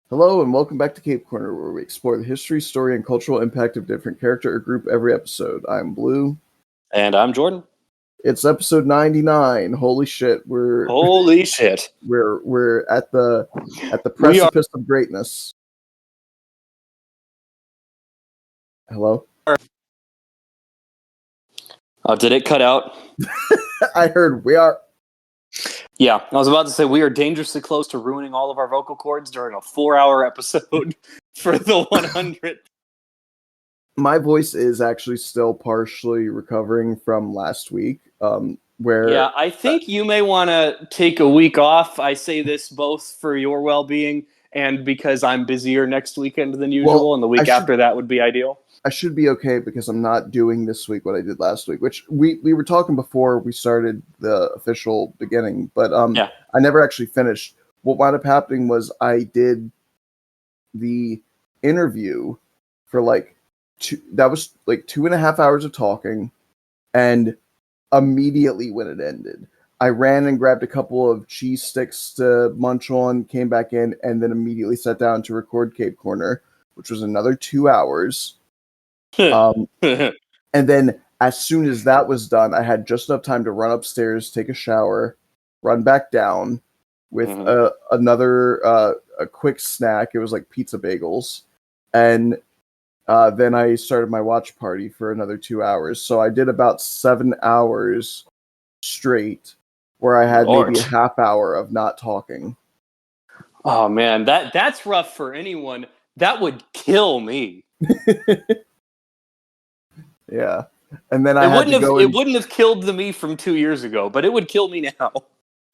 Hello and welcome back to Cape Corner, where we explore the history, story, and cultural impact of different character or group every episode. I'm Blue. And I'm Jordan. It's episode 99. Holy shit, Holy shit. we're at the precipice of greatness. Hello? Did it cut out? I heard we are. Yeah, I was about to say we are dangerously close to ruining all of our vocal cords during a 4-hour episode for the 100th. My voice is actually still partially recovering from last week. Yeah, I think you may want to take a week off. I say this both for your well-being and because I'm busier next weekend than usual, and the week after that would be ideal. I should be okay because I'm not doing this week what I did last week, which we were talking before we started the official beginning, but I never actually finished. What wound up happening was I did the interview for like 2.5 hours of talking, and immediately when it ended, I ran and grabbed a couple of cheese sticks to munch on, came back in, and then immediately sat down to record Cape Corner, which was another 2 hours. And then as soon as that was done, I had just enough time to run upstairs, take a shower, run back down with a quick snack. It was like pizza bagels. And then I started my watch party for another 2 hours. So I did about 7 hours straight where I had maybe a half hour of not talking. Oh man, that's rough for anyone. That would kill me. Yeah. And then it wouldn't have killed me from 2 years ago, but it would kill me now.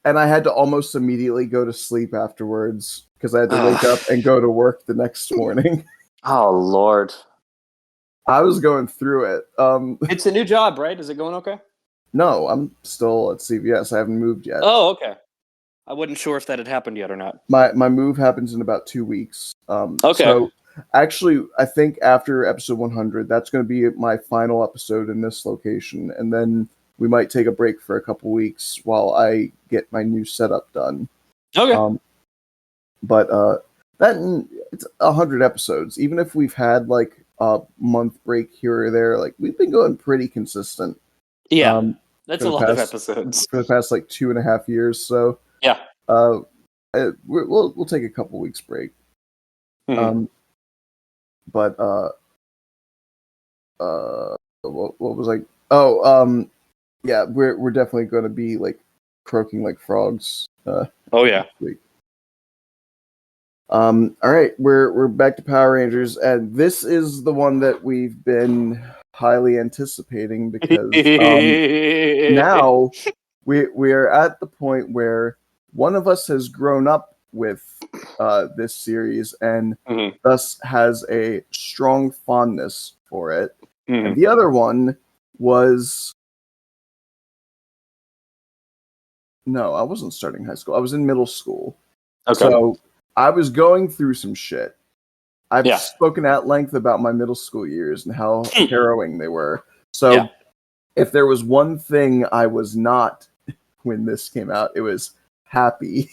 And I had to almost immediately go to sleep afterwards because I had to wake up and go to work the next morning. Oh Lord. I was going through it. It's a new job, right? Is it going okay? No, I'm still at CVS. I haven't moved yet. Oh, okay. I wasn't sure if that had happened yet or not. My move happens in about 2 weeks. Okay. So actually, I think after episode 100, that's going to be my final episode in this location, and then we might take a break for a couple weeks while I get my new setup done. Okay. But it's 100 episodes. Even if we've had like a month break here or there, like we've been going pretty consistent. Yeah, that's a lot of episodes for the past like 2.5 years. So yeah, we'll take a couple weeks break. Mm-hmm. But what was like? Yeah, we're definitely going to be like croaking like frogs. Oh yeah. All right, we're back to Power Rangers, and this is the one that we've been highly anticipating because now we're at the point where one of us has grown up with this series and thus has a strong fondness for it, and the other one was I wasn't starting high school. I was in middle school. Okay. So I was going through some shit. I've spoken at length about my middle school years and how harrowing they were. So if there was one thing I was not when this came out, it was happy.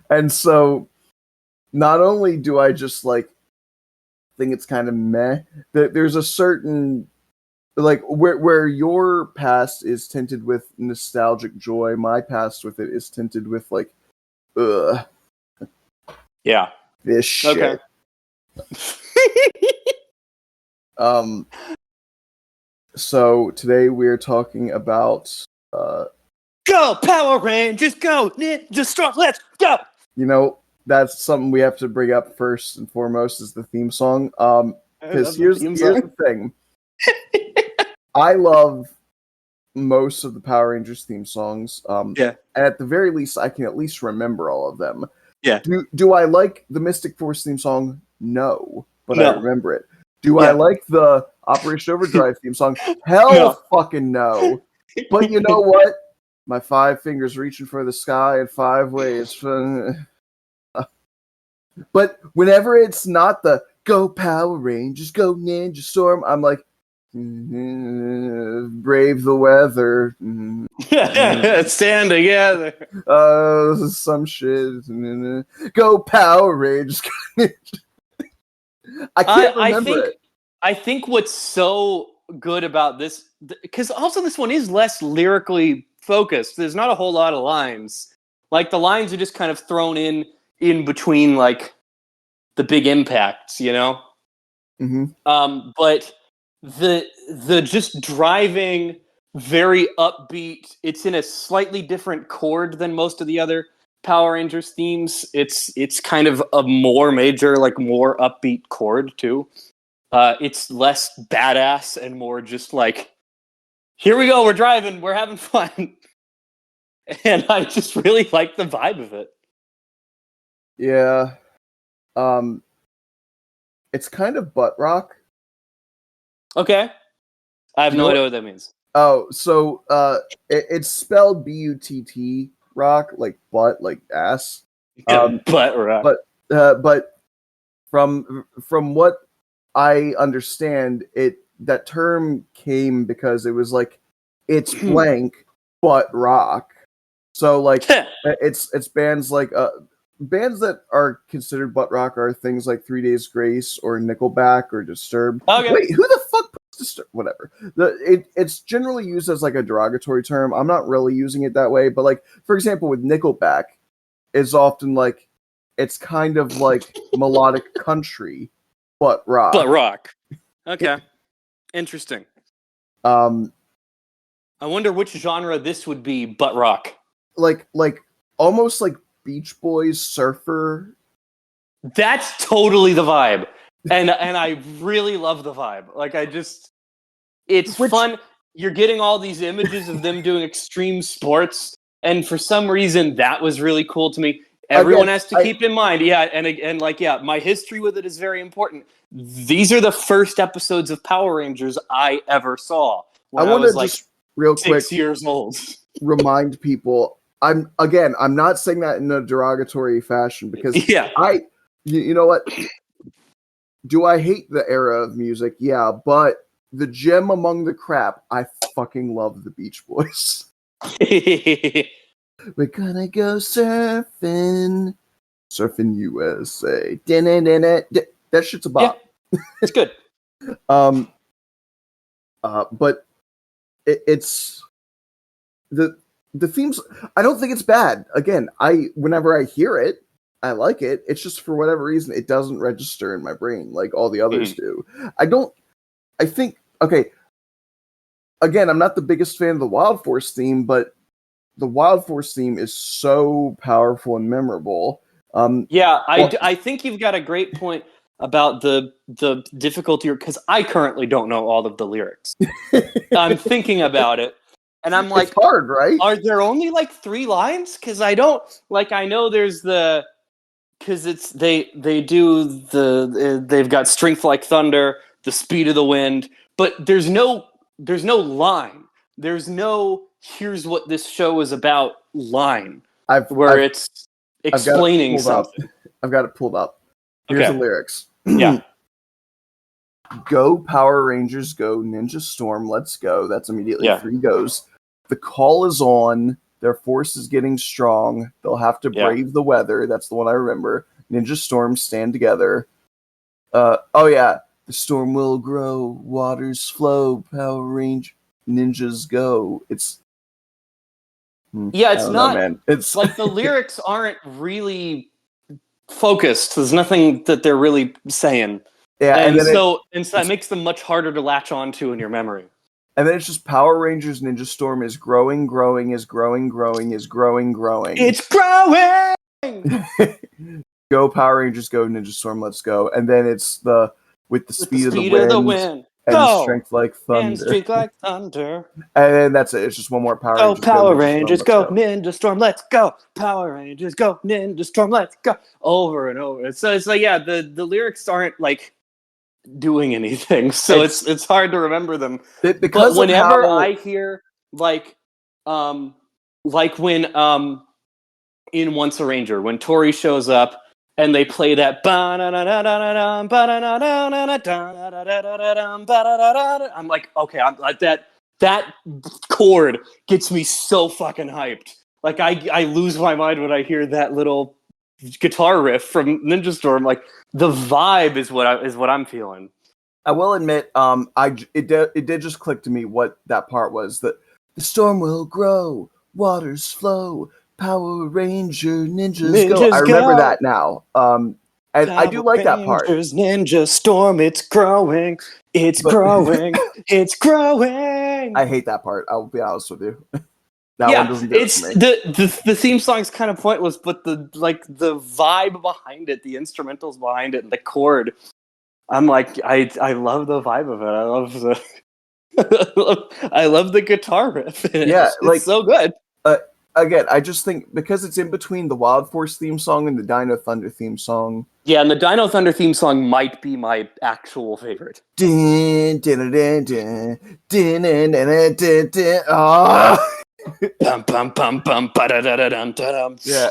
And so not only do I just like think it's kind of meh, there's a certain like where your past is tinted with nostalgic joy, my past with it is tinted with like this shit. Okay. So today we're talking about Go Power Rangers, go Ninja Storm, let's go. You know, that's something we have to bring up first and foremost is the theme song. Because here's the thing. I love most of the Power Rangers theme songs. And at the very least, I can at least remember all of them. Yeah. Do I like the Mystic Force theme song? No, but I remember it. Do I like the Operation Overdrive theme song? Hell fucking no. But you know what? My 5 fingers reaching for the sky in 5 ways. But whenever it's not the Go Power Rangers, Go Ninja Storm, I'm like, brave the weather. Stand together. Some shit. Go Power Rangers. I can't remember it. I think what's so good about this, because also this one is less lyrically focused. There's not a whole lot of lines. Like the lines are just kind of thrown in between like the big impacts, you know. But the just driving, very upbeat. It's in a slightly different chord than most of the other Power Rangers themes. It's kind of a more major, like more upbeat chord too. It's less badass and more just like, here we go, we're driving, we're having fun. And I just really like the vibe of it. Yeah. It's kind of butt rock. Okay. I have no idea what that means. Oh, so it's spelled B-U-T-T rock, like butt, like ass. Butt rock. But from what I understand, that term came because it was like it's blank butt rock. So like it's bands like bands that are considered butt rock are things like 3 Days Grace or Nickelback or Disturbed. Okay. Wait, who the fuck puts Disturbed? Whatever. It's generally used as like a derogatory term. I'm not really using it that way, but like for example with Nickelback, it's often like it's kind of like melodic country, butt rock. Butt rock. Okay. Interesting. I wonder which genre this would be, butt rock. Like almost like Beach Boys surfer. That's totally the vibe. And I really love the vibe. Like it's fun. You're getting all these images of them doing extreme sports, and for some reason that was really cool to me. Everyone has to keep in mind, my history with it is very important. These are the first episodes of Power Rangers I ever saw when I was like real 6 years old. Remind people, I'm not saying that in a derogatory fashion because you know what? Do I hate the era of music? Yeah, but the gem among the crap, I fucking love the Beach Boys. We're gonna go surfing USA. That shit's a bop. Yeah, it's good. But it's the themes. I don't think it's bad. Again, whenever I hear it, I like it. It's just for whatever reason it doesn't register in my brain like all the others do. I think okay. Again, I'm not the biggest fan of the Wild Force theme, but the Wild Force theme is so powerful and memorable. I think you've got a great point about the difficulty, because I currently don't know all of the lyrics. I'm thinking about it, and I'm like, it's hard, right? Are there only like 3 lines? Because I don't like. I know there's because it's they've got strength like thunder, the speed of the wind, but there's no line. There's no here's what this show is about line. It's explaining something. I've got it pulled up. Here's the lyrics. Yeah. Go Power Rangers, go Ninja Storm, let's go. That's immediately 3 goes. The call is on. Their force is getting strong. They'll have to brave the weather. That's the one I remember. Ninja Storm, stand together. The storm will grow. Waters flow. Power Ranger ninjas go. It's not, man. It's like the lyrics aren't really focused. There's nothing that they're really saying. Yeah, and so that makes them much harder to latch onto in your memory. And then it's just Power Rangers Ninja Storm is growing, is growing, is growing. It's growing! Go Power Rangers, go Ninja Storm, let's go. And then it's with the speed of the wind. And go! Strength like thunder. And strength like thunder. And then that's it. It's just one more Power Rangers. Go Power Rangers, go Ninja Storm, let's go. Power Rangers, go Ninja Storm, let's go. Over and over. So it's like, the lyrics aren't like doing anything, so it's hard to remember them. But whenever I hear like when in Once a Ranger, when Tori shows up and they play that. I'm like, okay, I'm like that. That chord gets me so fucking hyped. Like I lose my mind when I hear that little guitar riff from Ninja Storm. Like the vibe is what I'm feeling. I will admit, it did just click to me what that part was. That the storm will grow, waters flow, Power Ranger ninjas go. I Ninjas remember go. that now. And I do like that part. Rangers, Ninja Storm, it's growing, it's But growing, it's growing. I hate that part. I'll be honest with you. That one Yeah, doesn't do it it's for me. the theme song's kind of pointless, but the vibe behind it, the instrumentals behind it, and the chord. I'm like, I love the vibe of it. I love the I love the guitar riff. Yeah, It's so good. Again, I just think because it's in between the Wild Force theme song and the Dino Thunder theme song. Yeah, and the Dino Thunder theme song might be my actual favorite. Din, din, din, din, din, din, din, din, din. Oh. Bum, bum, bum, bum, ba-da-da-da-dum-da-dum. Yeah.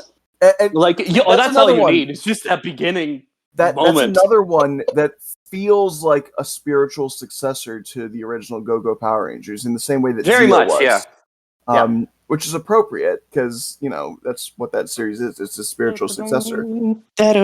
Like, that's all you need. It's just that beginning That's moment. another one that feels like a spiritual successor to the original Go-Go Power Rangers in the same way that Very Zeo much, was. yeah. Which is appropriate because, that's what that series is. It's a spiritual successor. Yeah,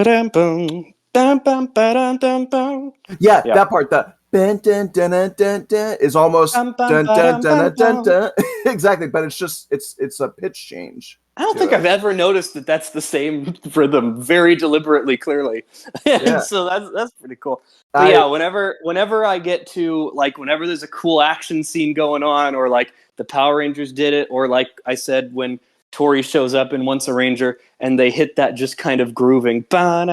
that part, the dun, dun, dun, dun, dun, dun, is almost dun, dun, dun, dun, dun, dun. Exactly, but it's a pitch change. I don't think I've ever noticed that that's the same rhythm very deliberately, clearly. Yeah. So that's pretty cool. But yeah, whenever I get to, like, whenever there's a cool action scene going on, or like the Power Rangers did it, or like I said, when Tori shows up in Once a Ranger and they hit that just kind of grooving. And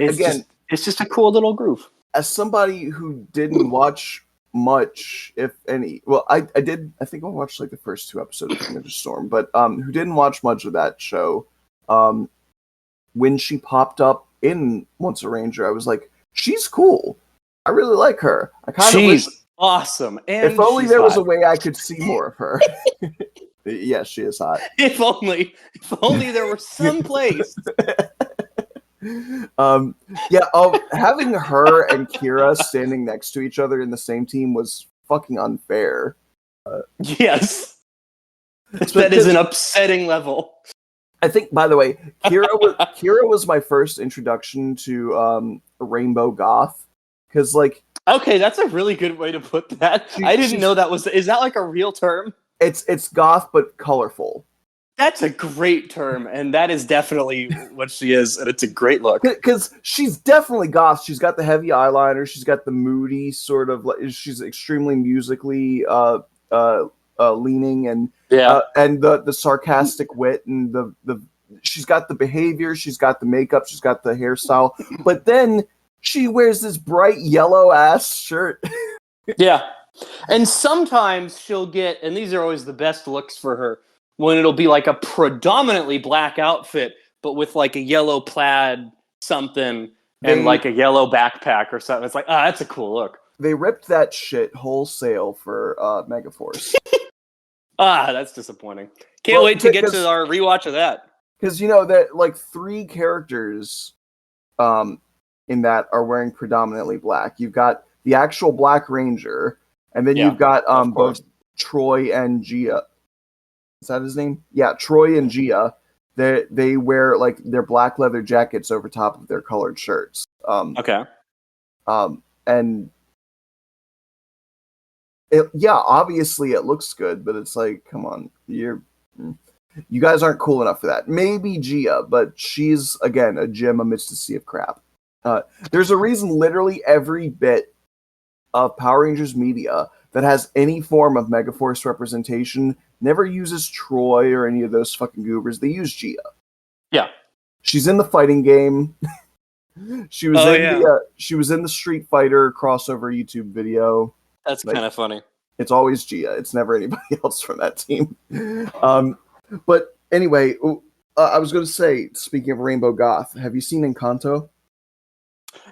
again, it's just a cool little groove. as somebody who didn't watch much, if any, well, I think I watched like the first 2 episodes of Ninja Storm, but who didn't watch much of that show, when she popped up in Once a Ranger, I was like, she's cool. I really like her. I kind of wish awesome. And if only there was a way I could see more of her. Yes, she is hot. If only there were some place. Having her and Kira standing next to each other in the same team was fucking unfair. Yes. That is an upsetting level. I think, by the way, Kira was my first introduction to Rainbow Goth. Because, like... Okay, that's a really good way to put that. I didn't know that was... Is that like a real term? It's goth, but colorful. That's a great term, and that is definitely what she is, and it's a great look. Because she's definitely goth. She's got the heavy eyeliner. She's got the moody sort of... She's extremely musically leaning, and and the sarcastic wit, and the she's got the behavior. She's got the makeup. She's got the hairstyle. But then she wears this bright yellow ass shirt. Yeah. And sometimes she'll get, and these are always the best looks for her, when it'll be like a predominantly black outfit, but with like a yellow plaid something and like a yellow backpack or something. It's like, that's a cool look. They ripped that shit wholesale for Megaforce. That's disappointing. Can't wait to get to our rewatch of that. Because, that like 3 characters in that are wearing predominantly black. You've got the actual Black Ranger, and then you've got both Troy and Gia. Is that his name? Yeah, Troy and Gia. They wear like their black leather jackets over top of their colored shirts. And obviously it looks good, but it's like, come on, you guys aren't cool enough for that. Maybe Gia, but she's again a gem amidst a sea of crap. There's a reason literally every bit of Power Rangers media that has any form of Megaforce representation never uses Troy or any of those fucking goobers. They use Gia. Yeah. She's in the fighting game. She was in the Street Fighter crossover YouTube video. That's kind of funny. It's always Gia. It's never anybody else from that team. But anyway, I was going to say, speaking of Rainbow Goth, have you seen Encanto?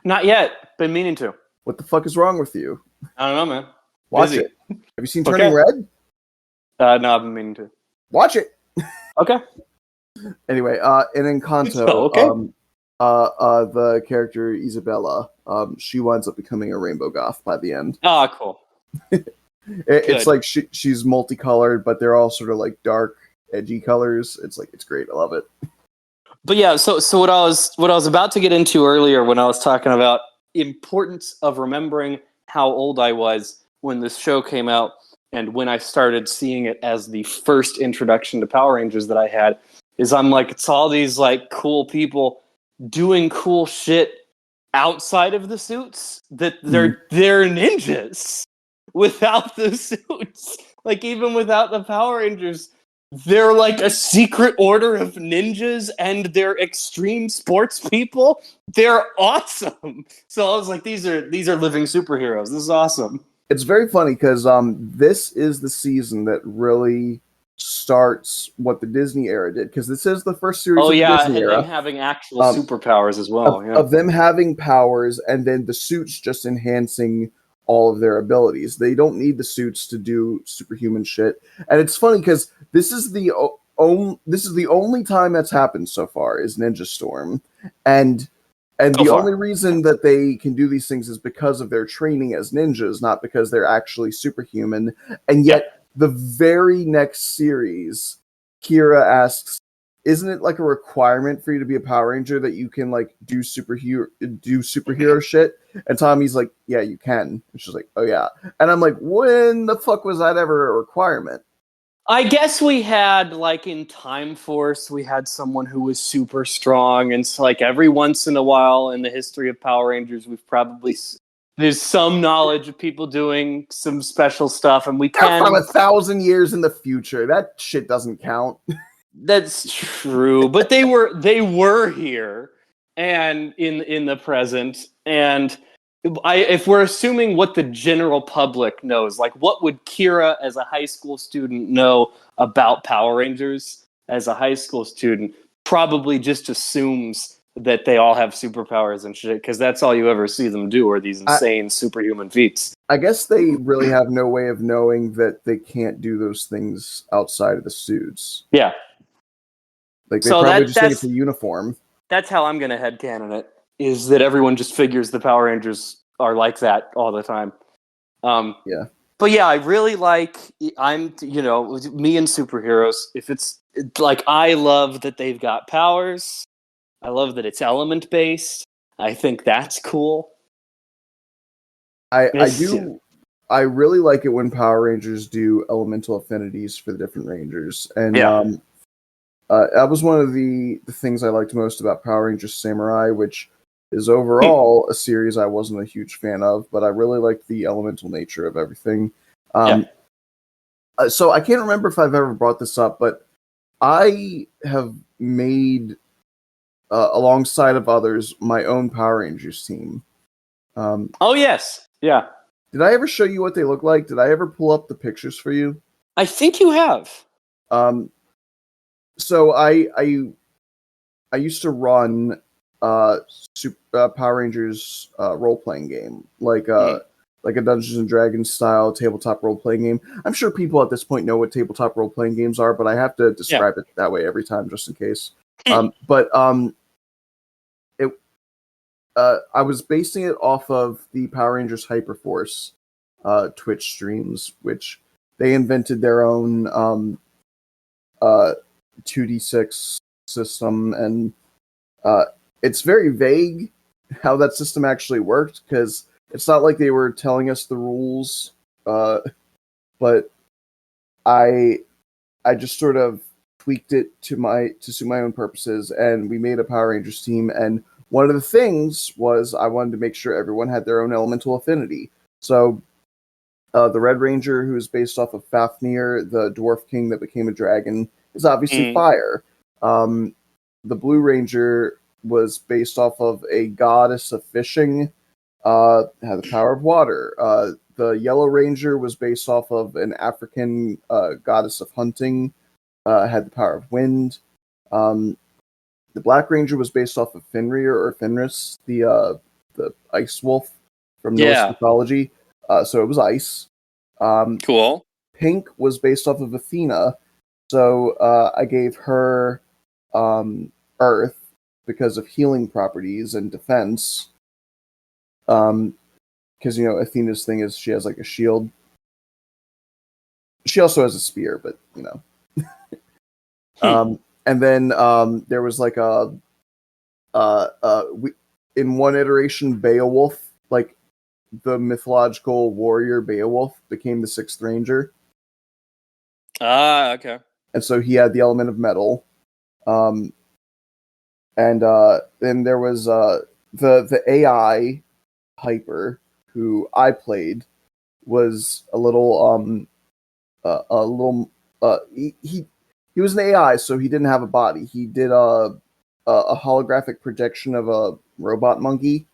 Not yet. Been meaning to. What the fuck is wrong with you? I don't know, man. Watch it. Have you seen Turning Red? No, I've been meaning to. Watch it. Okay. Anyway, in Encanto, Okay. the character Isabella, she winds up becoming a rainbow goth by the end. Ah, cool. It's Good. like she's multicolored, but they're all sort of like dark, edgy colors. It's great. I love it. But yeah, so what I was about to get into earlier when I was talking about importance of remembering how old I was when this show came out and when I started seeing it as the first introduction to Power Rangers that I had is I'm like, it's all these like cool people doing cool shit outside of the suits that they're ninjas without the suits. Like even without the Power Rangers, they're like a secret order of ninjas and they're extreme sports people. They're awesome. So I was like, these are living superheroes. This is awesome. It's very funny because this is the season that really starts what the Disney era did, because this is the first series Oh of the yeah, Disney them era, having actual um, superpowers as well. Yeah. of them having powers and then the suits just enhancing all of their abilities. They don't need the suits to do superhuman shit. And it's funny because this is the only time that's happened so far is Ninja Storm, and So the far. only reason that they can do these things is because of their training as ninjas, not because they're actually superhuman. And Yeah. yet, the very next series, Kira asks, "Isn't it like a requirement for you to be a Power Ranger that you can like do superhero shit?" And Tommy's like, "Yeah, you can." And she's like, "Oh yeah." And I'm like, "When the fuck was that ever a requirement?" I guess we had like in Time Force, we had someone who was super strong, and so like every once in a while in the history of Power Rangers, we've probably there's some knowledge of people doing some special stuff, and we They're from can. 1,000 years in the future. That shit doesn't count. That's true, but they were here and in the present, and if we're assuming what the general public knows, like what would Kira as a high school student know about Power Rangers as a high school student? Probably just assumes that they all have superpowers and shit because that's all you ever see them do are these I, insane superhuman feats. I guess they really have no way of knowing that they can't do those things outside of the suits. Yeah, Like they so probably that just think it's that's a uniform. that's how I'm gonna headcanon it. Is that everyone just figures the Power Rangers are like that all the time? Um, Yeah. but yeah, I really like. Me and superheroes. If it's like I love that they've got powers. I love that it's element based. I think that's cool. I It's do. I really like it when Power Rangers do elemental affinities for the different Rangers, and yeah. that was one of the things I liked most about Power Rangers Samurai, which is Hmm. overall a series I wasn't a huge fan of, but I really liked the elemental nature of everything. Yeah. Um, so I can't remember if I've ever brought this up, but I have made, alongside of others, my own Power Rangers team. Um, Oh yes. Yeah. did I ever show you what they look like? Did I ever pull up the pictures for you? I think you have. Um, so I used to run Power Rangers role playing game, Hmm. like a Dungeons and Dragons style tabletop role playing game. I'm sure people at this point know what tabletop role playing games are, but I have to Yeah. describe it that way every time just in case. Hmm. But it I was basing it off of the Power Rangers Hyperforce Twitch streams, which they invented their own 2d6 system, and uh, it's very vague how that system actually worked because it's not like they were telling us the rules, but I I just sort of tweaked it to suit my own purposes, and we made a Power Rangers team. And one of the things was I wanted to make sure everyone had their own elemental affinity. So the Red Ranger, who is based off of Fafnir, the Dwarf King that became a dragon, is obviously Hmm. fire. The Blue Ranger was based off of a goddess of fishing, had the power of water. The Yellow Ranger was based off of an African goddess of hunting, had the power of wind. Um, the Black Ranger was based off of Fenrir or Fenris, the ice wolf from Norse Yeah. mythology. So it was ice. Um, Cool. Pink was based off of Athena, So I gave her Earth because of healing properties and defense. Because Athena's thing is she has like a shield. She also has a spear, but and then there was like in one iteration, Beowulf, like the mythological warrior Beowulf, became the sixth ranger. Ah, okay. And so he had the element of metal. And then there was the AI Hyper, who I played, was a little he was an AI, so he didn't have a body. He did a holographic projection of a robot monkey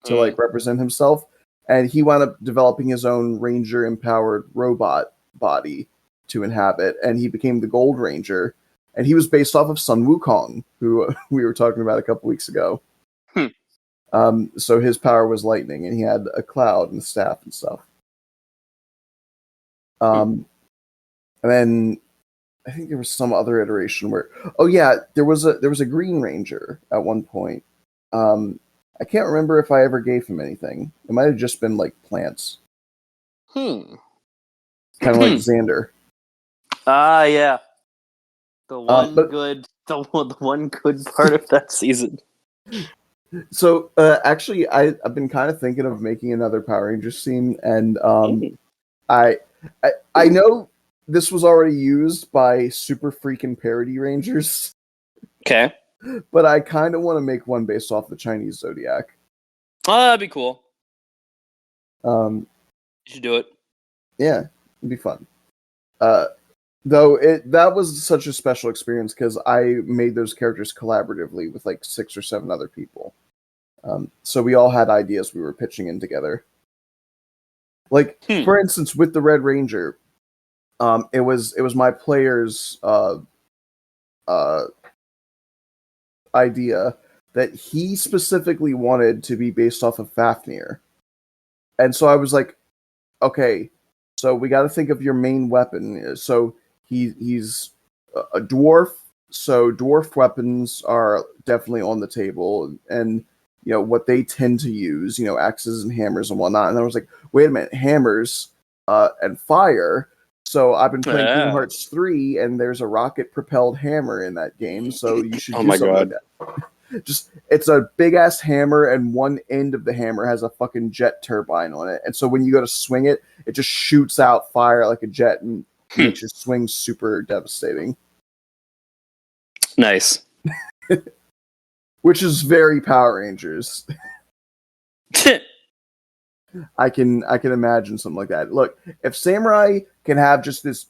to like represent himself, and he wound up developing his own ranger empowered robot body to inhabit, and he became the Gold Ranger. And he was based off of Sun Wukong, who we were talking about a couple weeks ago. So his power was lightning, and he had a cloud and staff and stuff. And then I think there was some other iteration where, there was a Green Ranger at one point. I can't remember if I ever gave him anything. It might have just been like plants. Kind of like Xander. Ah, yeah. The one good part of that season. So actually, I've been kind of thinking of making another Power Rangers scene, and I know this was already used by super freaking parody Rangers. Okay. But I kind of want to make one based off the Chinese Zodiac. Oh, that'd be cool. You should do it. Yeah, it'd be fun. Though that was such a special experience because I made those characters collaboratively with like 6 or 7 other people. So we all had ideas we were pitching in together. Like, for instance, with the Red Ranger, it was my player's idea that he specifically wanted to be based off of Fafnir. And so I was like, okay, so we got to think of your main weapon. So he's a dwarf, so dwarf weapons are definitely on the table, and what they tend to use, axes and hammers and whatnot. And I was like, wait a minute, hammers and fire. So I've been playing Kingdom Hearts 3, and there's a rocket-propelled hammer in that game, so you should do something like that. Just, it's a big-ass hammer, and one end of the hammer has a fucking jet turbine on it. And so when you go to swing it, it just shoots out fire like a jet and makes your swing super devastating. Nice. Which is very Power Rangers. I can imagine something like that. Look, if Samurai can have just this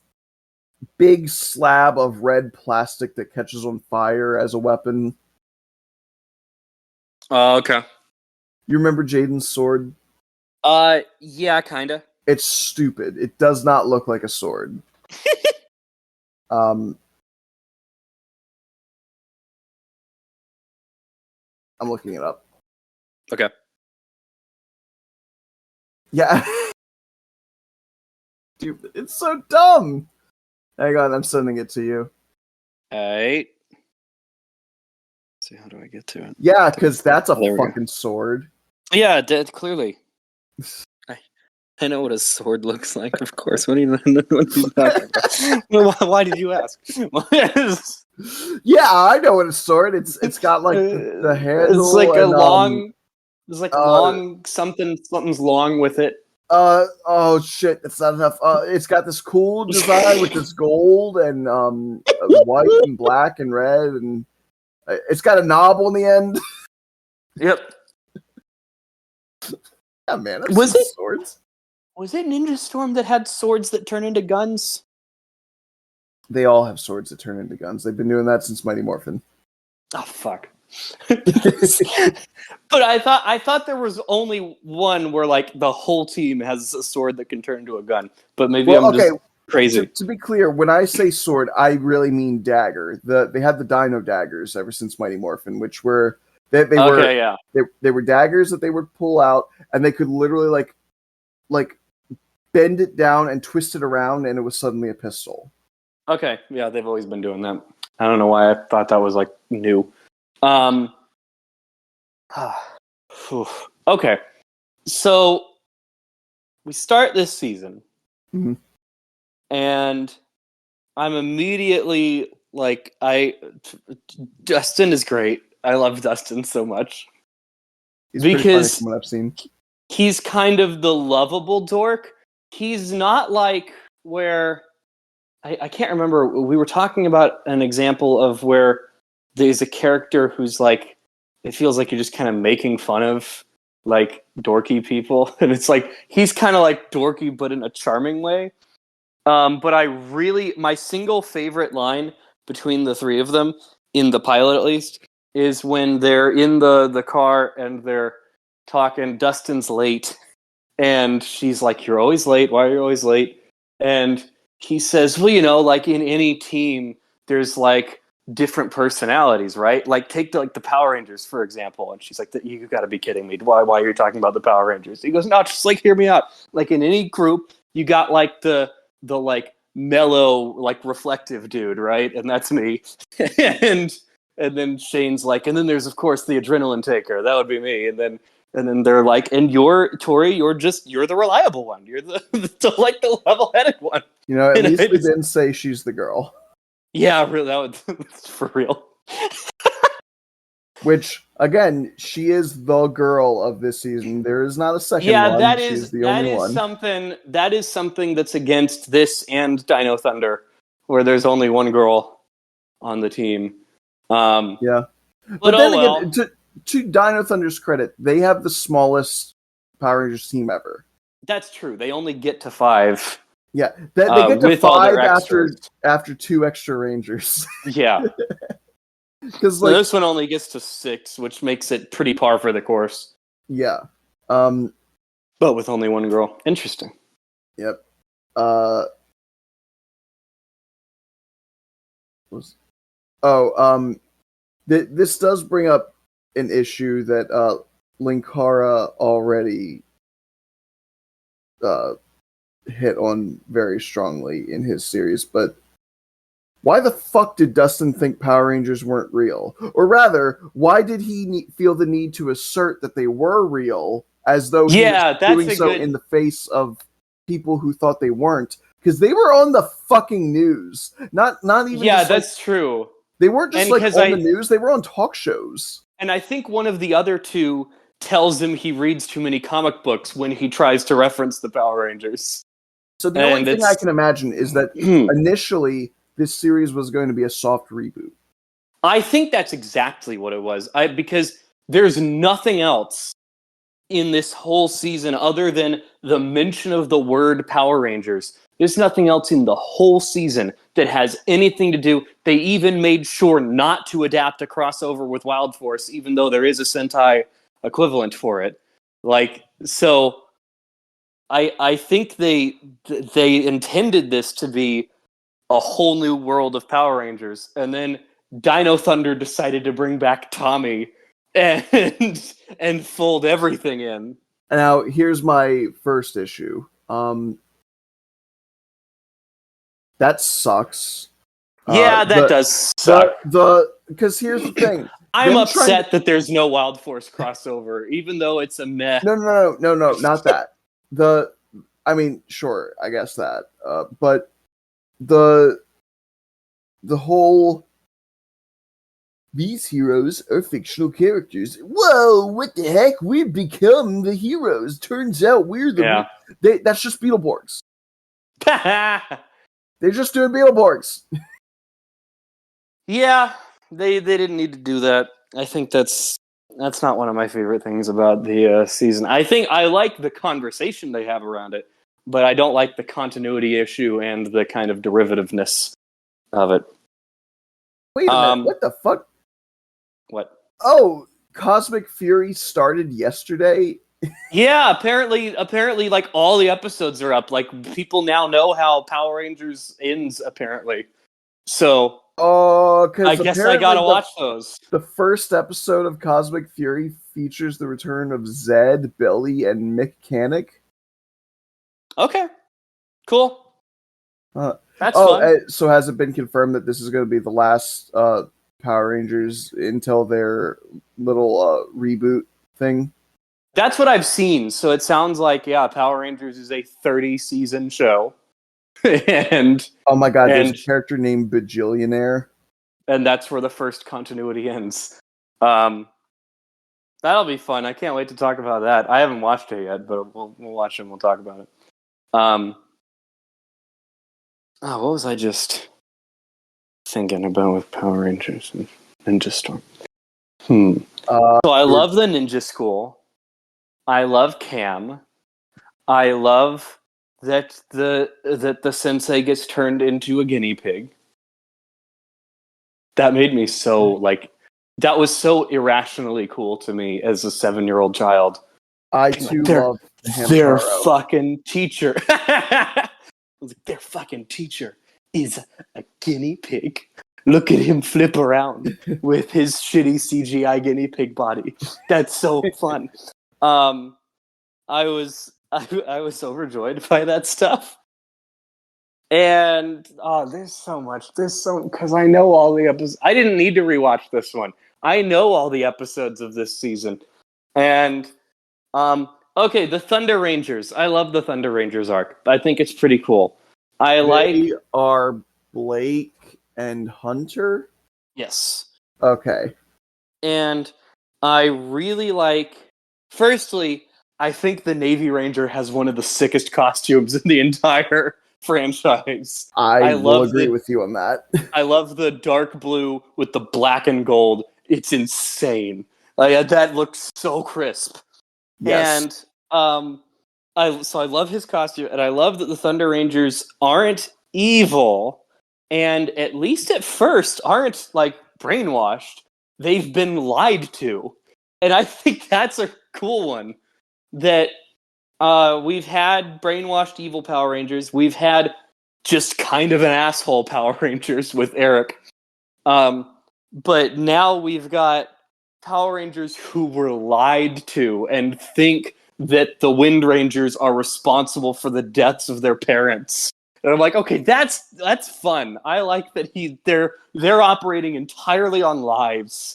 big slab of red plastic that catches on fire as a weapon. Oh, okay. You remember Jaden's sword? Yeah, kinda. It's stupid. It does not look like a sword. I'm looking it up. Okay. Yeah. Dude, it's so dumb. Hang on, I'm sending it to you. Alright. See, how do I get to it? Yeah, because that's a fucking sword. Yeah, clearly. I know what a sword looks like, of course. What are you talking about? Why did you ask? Yeah, I know what a sword. It's got like the handle. It's like a long. There's like long something's long with it. Oh shit, that's not enough. It's got this cool design with this gold and white and black and red, and it's got a knob on the end. Yep. Yeah, man. Was it swords? Was it Ninja Storm that had swords that turn into guns? They all have swords that turn into guns. They've been doing that since Mighty Morphin. Oh fuck. But I thought there was only one where like the whole team has a sword that can turn into a gun. But maybe I'm just crazy. To be clear, when I say sword, I really mean dagger. They had the Dino daggers ever since Mighty Morphin, which were they were daggers that they would pull out, and they could literally like bend it down and twist it around, and it was suddenly a pistol. Okay, yeah, they've always been doing that. I don't know why I thought that was like new. Um, okay, so we start this season, Mhm. and I'm immediately like, Dustin is great. I love Dustin so much He's pretty funny because from what I've seen. he's kind of the lovable dork. He's not like where I can't remember. We were talking about an example of where there's a character who's like, it feels like you're just kind of making fun of like dorky people, and it's like he's kind of like dorky, but in a charming way. But my single favorite line between the three of them, in the pilot at least, is when they're in the car and they're talking. Dustin's late, and she's like, "You're always late. Why are you always late?" And he says, "Well, like in any team, there's like different personalities, right? Like take the Power Rangers for example." And she's like, "You got to be kidding me! Why are you talking about the Power Rangers?" He goes, "No, just like hear me out. Like in any group, you got like the like mellow like reflective dude, right? And that's me." and and then Shane's like, "And then there's of course the adrenaline taker. That would be me." And then they're like, "And you're Tori. You're the reliable one. You're the level-headed one." At And least I they just, didn't say she's the girl. yeah, really, that's for real. Which, again, she is the girl of this season. There is not a second Yeah, one. She is the only one. that is something that's against this and Dino Thunder, where there's only one girl on the team. Yeah. But But oh then again, well. to Dino Thunder's credit, they have the smallest Power Rangers team ever. That's true. They only get to 5 Yeah, they get to with all their 5 extras. after 2 extra Rangers. Yeah. Because No, this one only gets to 6, which makes it pretty par for the course. yeah, But with only one girl. Interesting. yep. This does bring up an issue that Linkara already hit on very strongly in his series, but why the fuck did Dustin think Power Rangers weren't real? Or rather, why did he feel the need to assert that they were real as though he was Yeah, that's doing a so good. in the face of people who thought they weren't? Because they were on the fucking news. Not even Yeah, just like that's true. they weren't just And like because on the news, they were on talk shows. I think one of the other two tells him he reads too many comic books when he tries to reference the Power Rangers. So the only And thing I it's can imagine is that initially this series was going to be a soft reboot. I think that's exactly what it was. Because there's nothing else in this whole season other than the mention of the word Power Rangers. There's nothing else in the whole season that has anything to do. They even made sure not to adapt a crossover with Wild Force, even though there is a Sentai equivalent for it. Like, so I think they intended this to be a whole new world of Power Rangers, and then Dino Thunder decided to bring back Tommy and fold everything in. Now, here's my first issue. That sucks. Yeah, that does suck. Because here's the thing. I'm upset that there's no Wild Force crossover, even though it's a meh. No, not that. I mean, sure, I guess that. But the whole these heroes are fictional characters. Whoa, what the heck? We've become the heroes. Turns out we're the that's just Beetleborgs. They're just doing Beetleborgs. Yeah, they didn't need to do that. I think that's not one of my favorite things about the season. I think I like the conversation they have around it, but I don't like the continuity issue and the kind of derivativeness of it. Wait a minute, what the fuck? What? Oh, Cosmic Fury started yesterday? Yeah, apparently like all the episodes are up. Like people now know how Power Rangers ends apparently. So I guess I gotta watch those. The first episode of Cosmic Fury features the return of Zed, Billy, and Mechanic. Okay, cool. That's fun. So has it been confirmed that this is going to be the last Power Rangers until their little reboot thing? That's what I've seen. So it sounds like, yeah, Power Rangers is a 30-season show. and Oh my god, there's a and character named Bajillionaire. and that's where the first continuity ends. Um, that'll be fun. I can't wait to talk about that. I haven't watched it yet, but we'll watch it and we'll talk about it. What was I just thinking about with Power Rangers and Ninja Storm? So I love the Ninja School. I love Cam. I love that the sensei gets turned into a guinea pig. That made me so like that was so irrationally cool to me as a 7-year-old child. I too love their Hamtaro. fucking teacher. I was like, their fucking teacher is a guinea pig. Look at him flip around with his shitty CGI guinea pig body. That's so fun. I was overjoyed by that stuff. And there's so much. Because I know all the episodes. I didn't need to rewatch this one. I know all the episodes of this season. And okay, the Thunder Rangers. I love the Thunder Rangers arc. I think it's pretty cool. They are Blake and Hunter? Yes. Okay. And I really like. Firstly, I think the Navy Ranger has one of the sickest costumes in the entire franchise. I will agree with you on that. I love the dark blue with the black and gold. It's insane. That looks so crisp. Yes. And I love his costume, and I love that the Thunder Rangers aren't evil, and at least at first aren't like brainwashed. They've been lied to, and I think that's a cool one. That we've had brainwashed evil Power Rangers. We've had just kind of an asshole Power Rangers with Eric. But now we've got Power Rangers who were lied to and think that the Wind Rangers are responsible for the deaths of their parents. And I'm like, okay, that's fun. I like that they're operating entirely on lives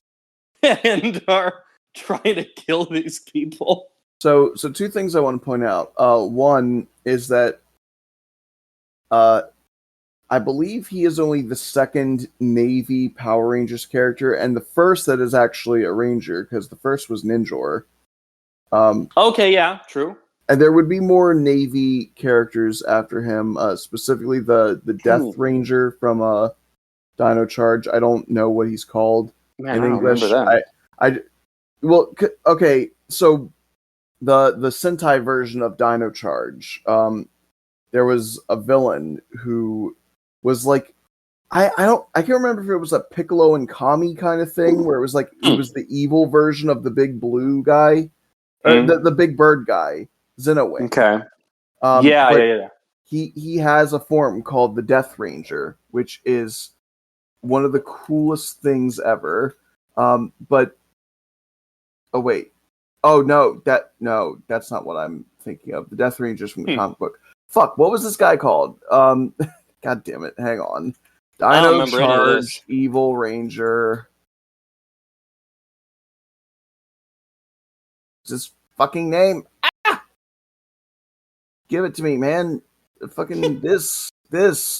and are trying to kill these people. So two things I want to point out. One is that I believe he is only the second Navy Power Rangers character, and the first that is actually a Ranger, because the first was Ninjor. Okay, yeah, true. And there would be more Navy characters after him, specifically the Death Ranger from Dino Charge. I don't know what he's called in English. Okay, so the Sentai version of Dino Charge, there was a villain who was like, I can't remember if it was a Piccolo and Kami kind of thing, where it was like he was the evil version of the big blue guy, the big bird guy, Zenowing. Okay. Yeah. He has a form called the Death Ranger, which is one of the coolest things ever. But oh wait, that's not what I'm thinking of. The Death Ranger's from the comic book. Fuck, what was this guy called? God damn it, hang on. Dino Charge, Evil Ranger. What's his fucking name? Ah! Give it to me, man. Fucking this.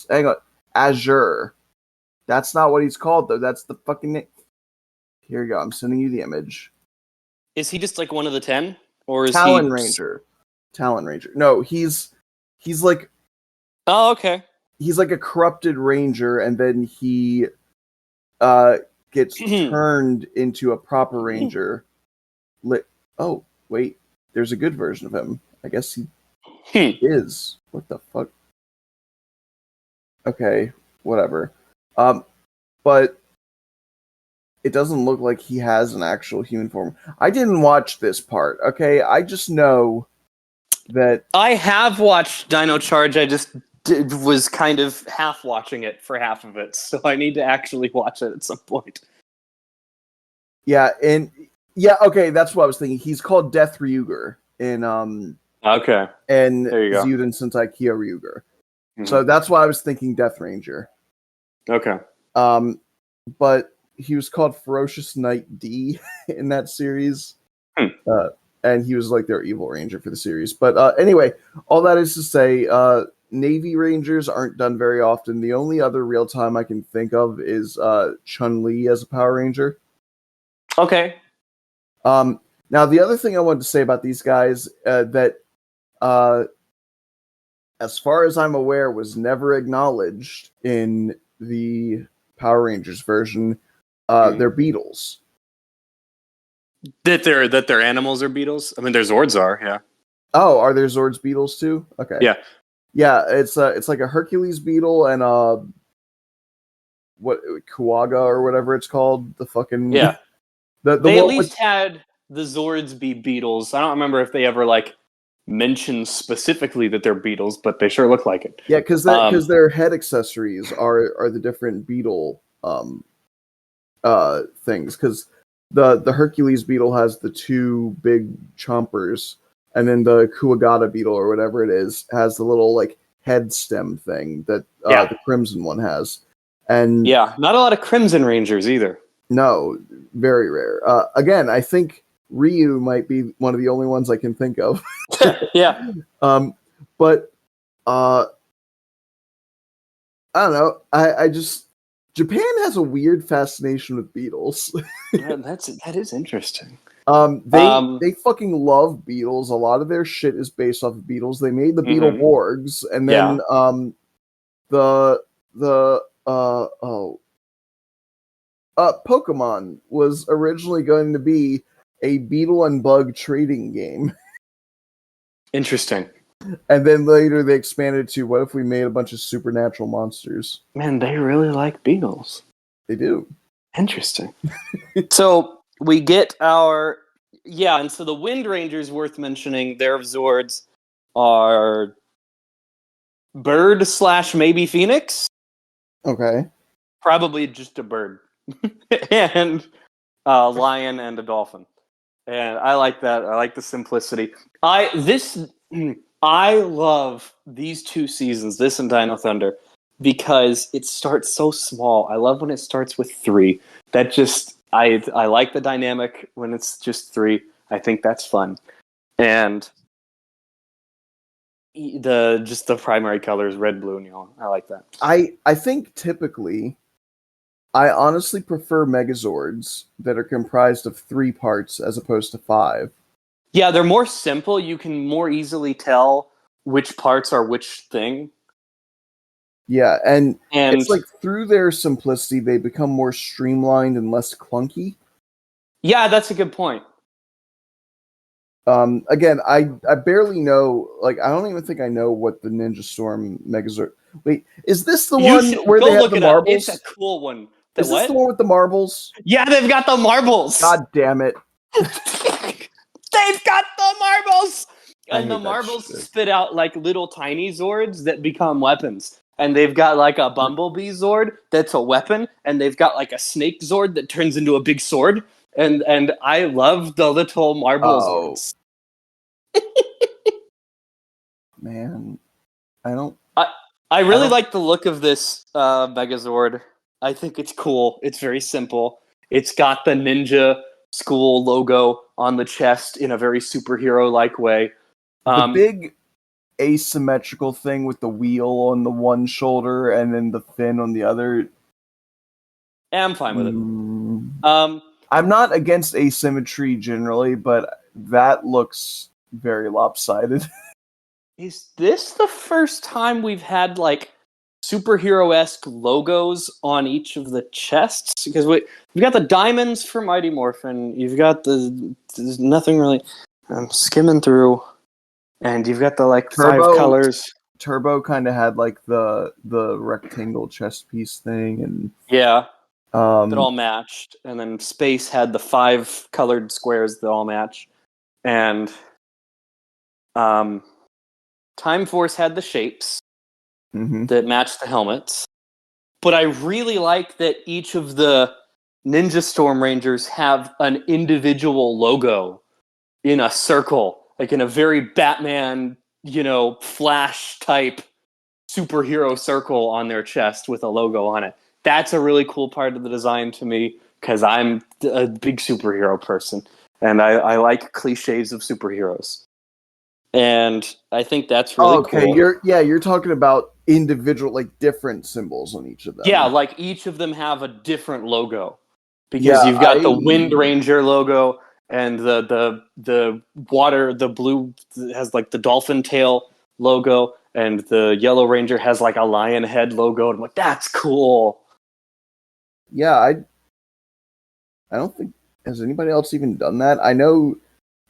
Hang on. Azure. That's not what he's called, though. That's the fucking name. Here you go. I'm sending you the image. Is he just like one of the 10? Or is Talon Ranger. No, he's like... Oh, okay. He's like a corrupted ranger, and then he gets turned into a proper ranger. Oh, wait. There's a good version of him. I guess he is. What the fuck? Okay, whatever. But it doesn't look like he has an actual human form. I didn't watch this part, okay? I just know that... I have watched Dino Charge, I just was kind of half watching it for half of it, so I need to actually watch it at some point. Yeah, okay, that's what I was thinking. He's called Death Ryuger in okay. And there you go. Zyuden Sentai Kyo Ryuger. So that's why I was thinking Death Ranger. Okay. But he was called Ferocious Knight D in that series. Hmm. And he was like their evil ranger for the series. But anyway, all that is to say, Navy Rangers aren't done very often. The only other real time I can think of is Chun-Li as a Power Ranger. Okay. Now, the other thing I wanted to say about these guys that, as far as I'm aware, was never acknowledged in the Power Rangers version, they're beetles. That their animals are beetles? I mean, their Zords are, yeah. Oh, are there Zords beetles too? Okay. Yeah. Yeah, it's like a Hercules beetle and what Kuaga or whatever it's called. The fucking Yeah. the They at one least with, had the Zords be beetles. I don't remember if they ever like mentioned specifically that they're beetles, but they sure look like it. yeah, because their head accessories are the different beetle things. Because the Hercules beetle has the two big chompers, and then the Kuagata beetle or whatever it is has the little like head stem thing that the Crimson one has. And yeah, not a lot of Crimson Rangers either. no, very rare. Again, I think Ryu might be one of the only ones I can think of. Yeah. But I don't know. I just Japan has a weird fascination with beetles. That is interesting. They fucking love beetles. A lot of their shit is based off of beetles. They made the Beetle Borgs, and then Pokemon was originally going to be a beetle and bug trading game. Interesting. And then later they expanded to, what if we made a bunch of supernatural monsters? Man, they really like beetles. They do. Interesting. So we get our and so the Wind Rangers worth mentioning. Their Zords are bird / maybe phoenix. Okay. Probably just a bird, and a lion and a dolphin. And I like that. I like the simplicity. I love these two seasons, this and Dino Thunder, because it starts so small. I love when it starts with 3. That just I like the dynamic when it's just 3. I think that's fun. And the primary colors, red, blue, and yellow. I like that. I think typically I honestly prefer Megazords that are comprised of 3 parts as opposed to 5. Yeah, they're more simple. You can more easily tell which parts are which thing. Yeah, and it's like through their simplicity, they become more streamlined and less clunky. Yeah, that's a good point. Again, I barely know. Like, I don't even think I know what the Ninja Storm Megazord. Wait, is this the one where they have the marbles? It's a cool one. Is this the one with the marbles? Yeah, they've got the marbles. God damn it! They've got the marbles, and the marbles spit out like little tiny Zords that become weapons. And they've got like a Bumblebee Zord that's a weapon, and they've got like a Snake Zord that turns into a big sword. And I love the little marble Zords. Man, I don't. I really like the look of this Megazord. I think it's cool. It's very simple. It's got the ninja school logo on the chest in a very superhero-like way. The big asymmetrical thing with the wheel on the one shoulder and then the fin on the other. I'm fine with it. I'm not against asymmetry generally, but that looks very lopsided. Is this the first time we've had like superhero-esque logos on each of the chests? Because we've got the diamonds for Mighty Morphin. You've got there's nothing really. I'm skimming through, and you've got the like Turbo, 5 colors. Turbo kind of had like the rectangle chest piece thing, and that all matched. And then Space had the 5 colored squares that all match, and Time Force had the shapes that matched the helmets. But I really like that each of the Ninja Storm Rangers have an individual logo in a circle, like in a very Batman, Flash type superhero circle on their chest with a logo on it. That's a really cool part of the design to me because I'm a big superhero person and I like cliches of superheroes. And I think that's really Okay, cool. you're talking about individual, like different symbols on each of them. Yeah, like each of them have a different logo because Yeah, you've got the Wind Ranger logo and the water, the blue has like the dolphin tail logo, and the Yellow Ranger has like a lion head logo. And I'm like, that's cool. yeah, I don't think has anybody else even done that. I know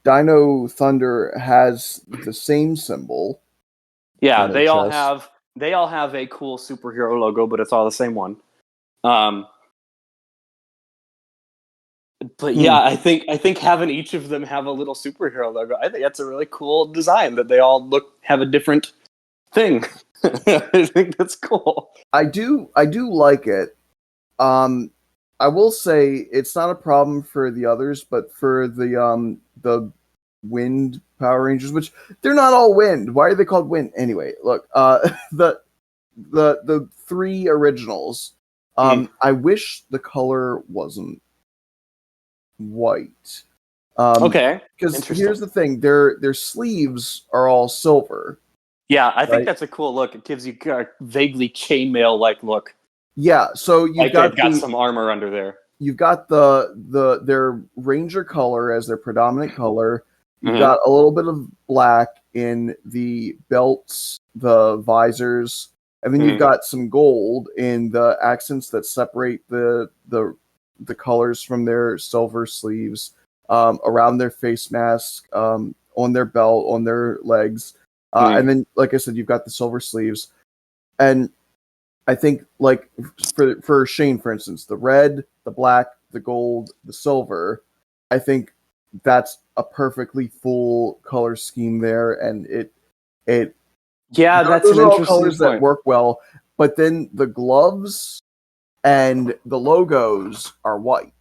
Dino Thunder has the same symbol Yeah, on their chest. they all have a cool superhero logo, but it's all the same one. Um, but Hmm. yeah, I think having each of them have a little superhero logo, I think that's a really cool design that they all have a different thing. I think that's cool. I do like it. Um, I will say it's not a problem for the others, but for the Wind Power Rangers, which they're not all wind. Why are they called wind? Anyway, look, the three originals. Mm. I wish the color wasn't white. Okay, Because interesting. here's the thing, their sleeves are all silver, Yeah, I think right? that's a cool look. It gives you a vaguely chainmail like look, Yeah, so like they've got some armor under there. you've got their ranger color as their predominant color. You've Mm-hmm. got a little bit of black in the belts, the visors, and then you've Mm-hmm. got some gold in the accents that separate the colors from their silver sleeves, around their face mask, on their belt, on their legs, and then, like I said, you've got the silver sleeves. And I think, like, for Shane, for instance, the red, the black, the gold, the silver, I think that's a perfectly full color scheme there, and it Yeah, that's those an are all interesting colors that point. work well. But then the gloves and the logos are white,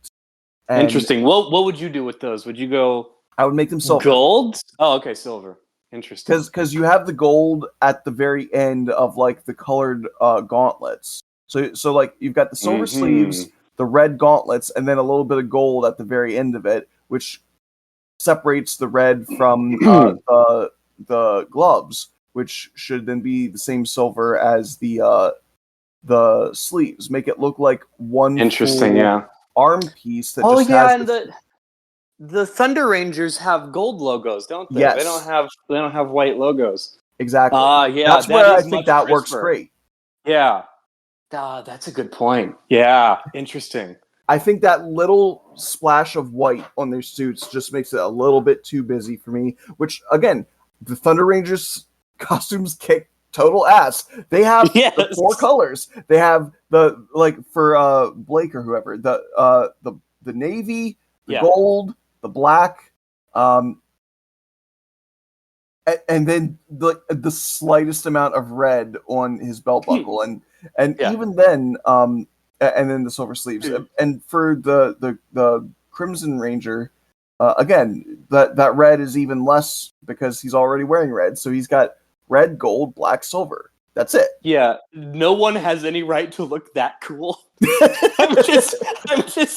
and Interesting. What would you do with those? Would you go I would make them silver. gold? Oh, okay, silver. Interesting. Because you have the gold at the very end of, like, the colored gauntlets. So like you've got the silver Mm-hmm. sleeves, the red gauntlets, and then a little bit of gold at the very end of it, which separates the red from the gloves, which should then be the same silver as the sleeves. Make it look like one Interesting. full Yeah. arm piece that Oh just yeah, has and this. the Thunder Rangers have gold logos, don't they? Yes, They don't have white logos. exactly. Yeah, That's that where I is think much that works crisper. great. Yeah. That's a good point. Yeah, interesting. I think that little splash of white on their suits just makes it a little bit too busy for me. Which, again, the Thunder Rangers costumes kick total ass. They have the four Yes. colors. They have the, like, for Blake or whoever, the navy, the Yeah. gold, the black, um, and then the slightest amount of red on his belt buckle, and Yeah. even then, and then the silver sleeves. And for the Crimson Ranger, again, that red is even less because he's already wearing red, so he's got red, gold, black, silver. That's it. Yeah. No one has any right to look that cool. I'm just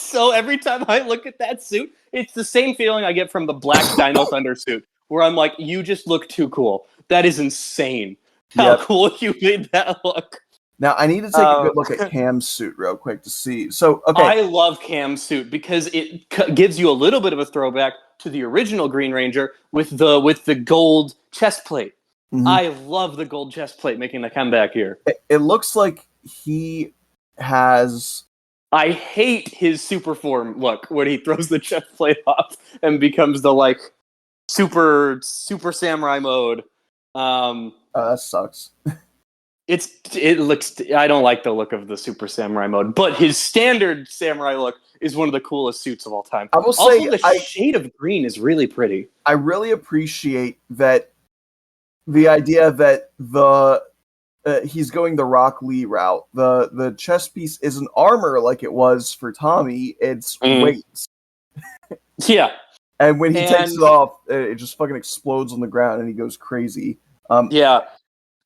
so every time I look at that suit, it's the same feeling I get from the black Dino Thunder suit, where I'm like, you just look too cool. That is insane. How Yep. cool you made that look. Now I need to take a good look at Cam's suit real quick to see. So, okay, I love Cam's suit because it gives you a little bit of a throwback to the original Green Ranger with the gold chest plate. mhm. I love the gold chest plate making the comeback here. It looks like he has. I hate his super form look when he throws the chest plate off and becomes the like super samurai mode. Um, That sucks. it looks. I don't like the look of the super samurai mode, but his standard samurai look is one of the coolest suits of all time. I will Also, say the shade of green is really pretty. I really appreciate that, the idea that the he's going the Rock Lee route. The chest piece isn't armor like it was for Tommy. It's Mm. weights, Yeah, and when he takes and it off, it just fucking explodes on the ground, and he goes crazy. yeah,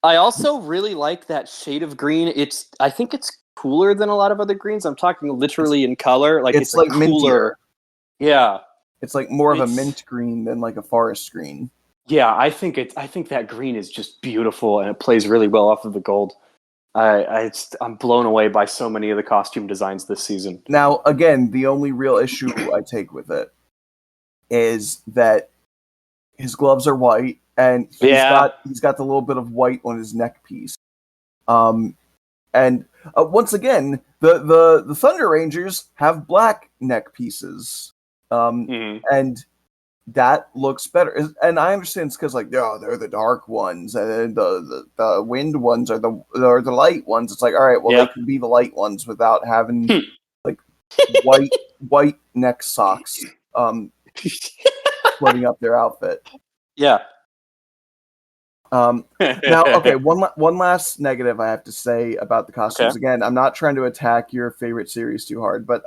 I also really like that shade of green. I think it's cooler than a lot of other greens. I'm talking literally in color. Like it's a like cooler. mintier. Yeah. It's like more of a It's mint green than like a forest green. Yeah, I think that green is just beautiful and it plays really well off of the gold. I'm blown away by so many of the costume designs this season. Now, again, the only real issue I take with it is that his gloves are white and he's got the little bit of white on his neck piece. And once again, the Thunder Rangers have black neck pieces. And that looks better. And I understand it's because, like, they're the dark ones, and the wind ones are the light ones. It's like, all right, well, they can be the light ones without having like white neck socks floating up their outfit. Yeah. Now, okay, one last negative I have to say about the costumes. Okay. Again, I'm not trying to attack your favorite series too hard, but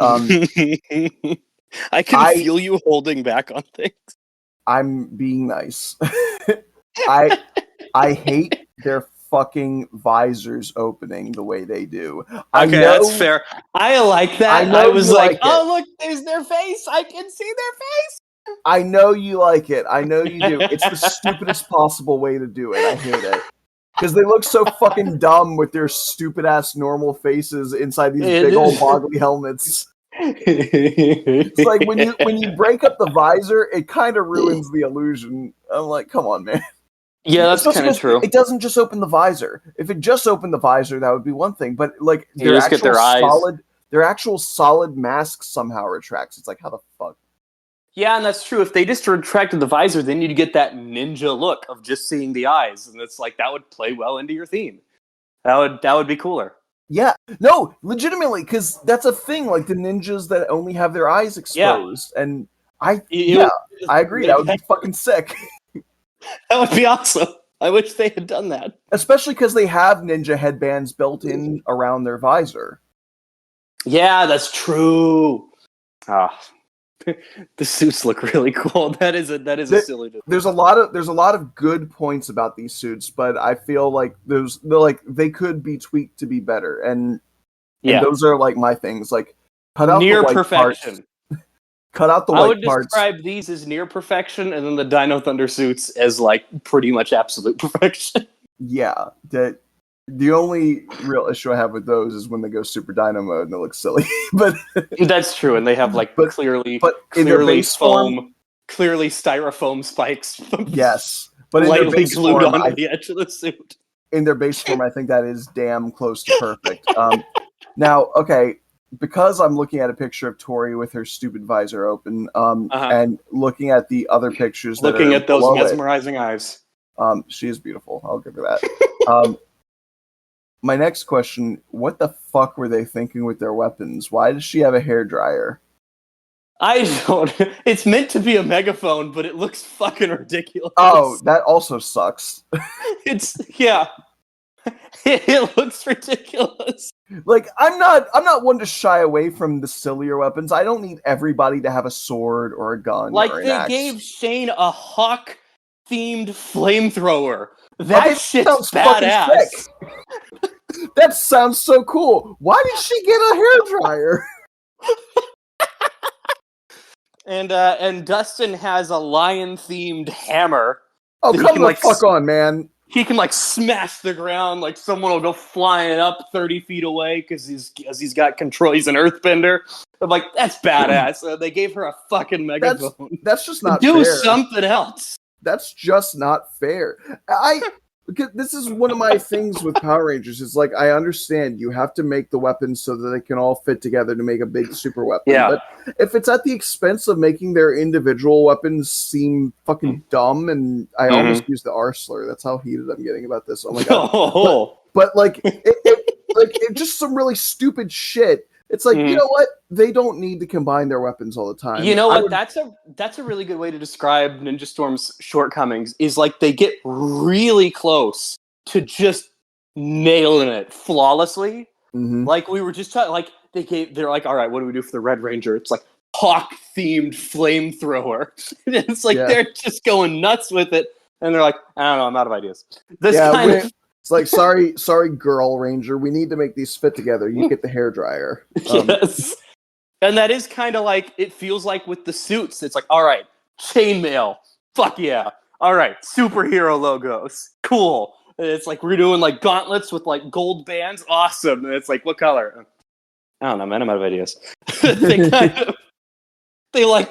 I can feel you holding back on things. I'm being nice. I hate their fucking visors opening the way they do. Okay, that's fair. I like that. I was like, oh, look, there's their face. I can see their face. I know you like it. I know you do. It's the stupidest possible way to do it. I hate it. Because they look so fucking dumb with their stupid-ass normal faces inside these big old boggly helmets. It's like when you break up the visor, it kind of ruins the illusion. I'm like, come on, man. Yeah, that's kind of true. It doesn't just open the visor. If it just opened the visor, that would be one thing. But like their actual solid mask somehow retracts. It's like, how the fuck? Yeah, and that's true. If they just retracted the visor, then you'd get that ninja look of just seeing the eyes, and it's like that would play well into your theme. That would be cooler. Yeah, no, legitimately, because that's a thing. Like the ninjas that only have their eyes exposed, and I agree. That would be fucking sick. That would be awesome. I wish they had done that. Especially because they have ninja headbands built in around their visor. Yeah, that's true. The suits look really cool. That is a silly design. There's a lot of good points about these suits, but I feel like they could be tweaked to be better, and those are like my things. Like cut out near the white perfection. Cut out the white parts. I would describe these as near perfection, and then the Dino Thunder suits as like pretty much absolute perfection. Yeah, the only real issue I have with those is when they go Super Dino mode and it looks silly. But that's true, and they have like clearly foam, clearly styrofoam spikes. Yes, but lightly glued onto the edge of the suit. In their base form, I think that is damn close to perfect. Now, okay, because I'm looking at a picture of Tori with her stupid visor open, and looking at the other pictures, looking at those mesmerizing eyes. She is beautiful. I'll give her that. My next question, what the fuck were they thinking with their weapons? Why does she have a hairdryer? I don't. It's meant to be a megaphone, but it looks fucking ridiculous. Oh, that also sucks. It looks ridiculous. Like, I'm not one to shy away from the sillier weapons. I don't need everybody to have a sword or a gun. Like or an they axe. gave Shane a hawk-themed flamethrower. That shit's badass. That sounds so cool. Why did she get a hairdryer? And Dustin has a lion-themed hammer. Oh, come the fuck on, man. He can like smash the ground, like someone will go flying up 30 feet away because he's got control. He's an earthbender. I'm like, that's badass. They gave her a fucking megaphone. That's just not do fair. Something else. That's just not fair. This is one of my things with Power Rangers. Is like, I understand you have to make the weapons so that they can all fit together to make a big super weapon. Yeah. But if it's at the expense of making their individual weapons seem fucking dumb, and I almost used the R slur. That's how heated I'm getting about this. Oh my god. But like, it's just some really stupid shit. It's like, you know what? They don't need to combine their weapons all the time. You know what? That's a really good way to describe Ninja Storm's shortcomings. Is like they get really close to just nailing it flawlessly. Mm-hmm. Like we were just talking. Like they're like, all right, what do we do for the Red Ranger? It's like hawk-themed flamethrower. And it's like they're just going nuts with it, and they're like, I don't know, I'm out of ideas. It's like, sorry, girl ranger. We need to make these fit together. You get the hair dryer. Yes. And that is kind of like, it feels like with the suits, it's like, all right, chainmail. Fuck yeah. All right, superhero logos. Cool. And it's like we're doing like gauntlets with like gold bands. Awesome. And it's like, what color? I don't know, man. I'm out of ideas. They like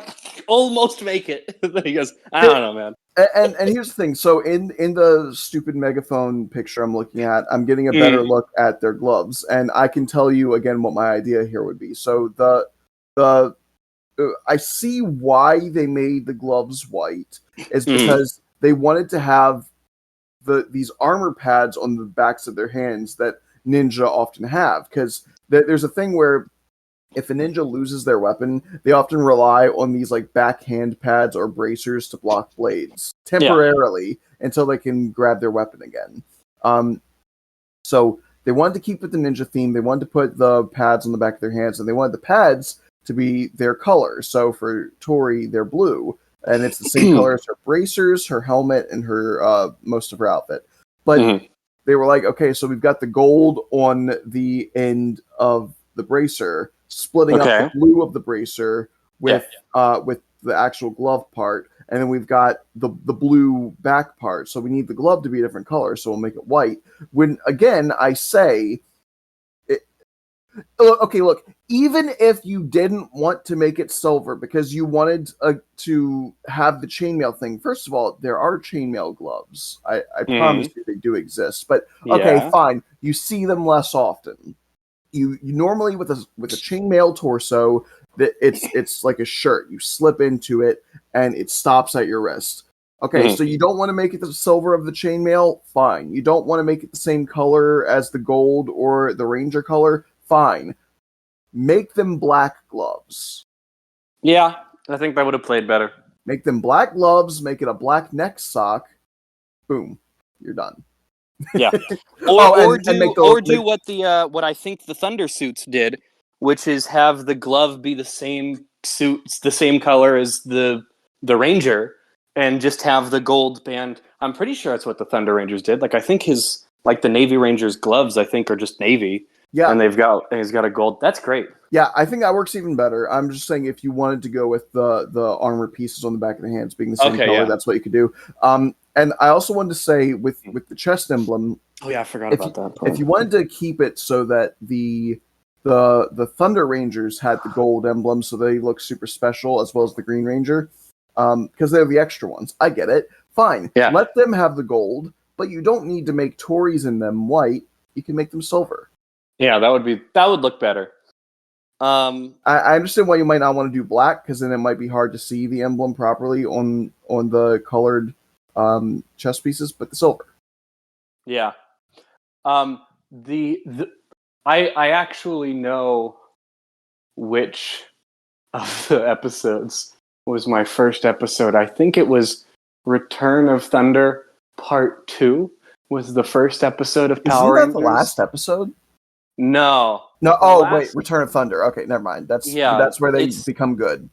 almost make it. Then he goes, I don't know, man. And here's the thing. So in the stupid megaphone picture I'm looking at, I'm getting a better look at their gloves, and I can tell you again what my idea here would be. So I see why they made the gloves white is because they wanted to have these armor pads on the backs of their hands that ninja often have, because there's a thing where if a ninja loses their weapon, they often rely on these like backhand pads or bracers to block blades temporarily until they can grab their weapon again. So they wanted to keep with the ninja theme. They wanted to put the pads on the back of their hands, and they wanted the pads to be their color. So for Tori, they're blue, and it's the same color as her bracers, her helmet, and her most of her outfit. But they were like, okay, so we've got the gold on the end of the bracer, splitting up the blue of the bracer with the actual glove part, and then we've got the blue back part. So we need the glove to be a different color, so we'll make it white. When again, I say, look, even if you didn't want to make it silver because you wanted to have the chainmail thing, first of all, there are chainmail gloves. I promise you they do exist. But okay, fine, you see them less often. You normally with a chainmail torso, that it's like a shirt. You slip into it and it stops at your wrist. Okay, so you don't want to make it the silver of the chainmail? Fine. You don't want to make it the same color as the gold or the ranger color? Fine. Make them black gloves. Yeah, I think that would have played better. Make them black gloves, make it a black neck sock. Boom. You're done. Yeah. Or do what I think the Thunder suits did, which is have the glove be the same suits, the same color as the Ranger, and just have the gold band. I'm pretty sure that's what the Thunder Rangers did. Like I think the Navy Rangers gloves I think are just navy. Yeah. And he's got a gold. That's great. Yeah, I think that works even better. I'm just saying if you wanted to go with the armor pieces on the back of the hands being the same color, that's what you could do. And I also wanted to say with the chest emblem. Oh yeah, I forgot about that part. If you wanted to keep it so that the Thunder Rangers had the gold emblem, so they look super special, as well as the Green Ranger, because they're the extra ones. I get it. Fine. Yeah. Let them have the gold, but you don't need to make Tories in them white. You can make them silver. Yeah, that would look better. I understand why you might not want to do black, because then it might be hard to see the emblem properly on the colored chest pieces, but the silver. Yeah. I actually know which of the episodes was my first episode. I think it was Return of Thunder Part 2 was the first episode of Power Rangers. Isn't that the last episode? No. Wait, Return of Thunder. Okay, never mind. That's where they become good.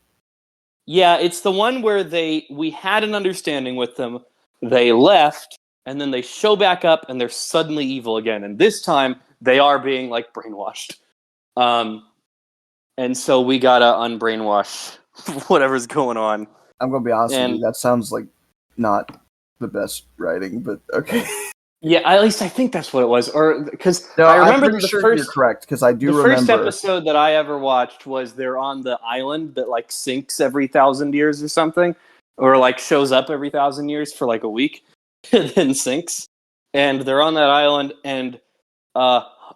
Yeah, it's the one where we had an understanding with them, they left, and then they show back up and they're suddenly evil again. And this time they are being like brainwashed. And so we gotta unbrainwash whatever's going on. I'm gonna be honest with you, that sounds like not the best writing, but okay. Yeah, at least I think that's what it was. Or because I remember I'm pretty sure you're correct, because I do remember the first episode that I ever watched was they're on the island that like sinks every 1,000 years or something, or like shows up every 1,000 years for like a week and then sinks. And they're on that island, and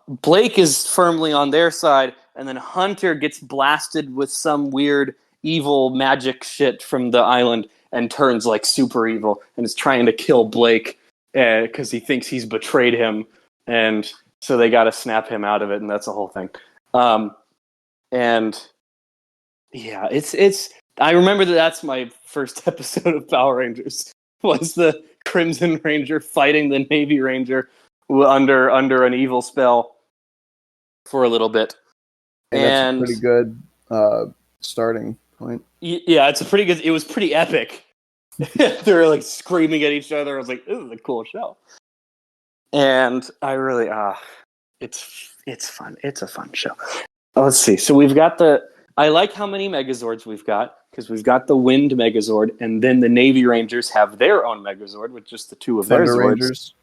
Blake is firmly on their side, and then Hunter gets blasted with some weird evil magic shit from the island and turns like super evil and is trying to kill Blake because he thinks he's betrayed him, and so they got to snap him out of it, and that's the whole thing. And yeah, it's. I remember that's my first episode of Power Rangers was the Crimson Ranger fighting the Navy Ranger under an evil spell for a little bit, and that's a pretty good starting point. Yeah, it's a pretty good. It was pretty epic. They were like screaming at each other. I was like, "This is a cool show." and I really it's fun. It's a fun show. Let's see. So we've got I like how many Megazords we've got, because we've got the Wind Megazord, and then the Navy Rangers have their own Megazord with just the two of their Thunder Zords. Rangers.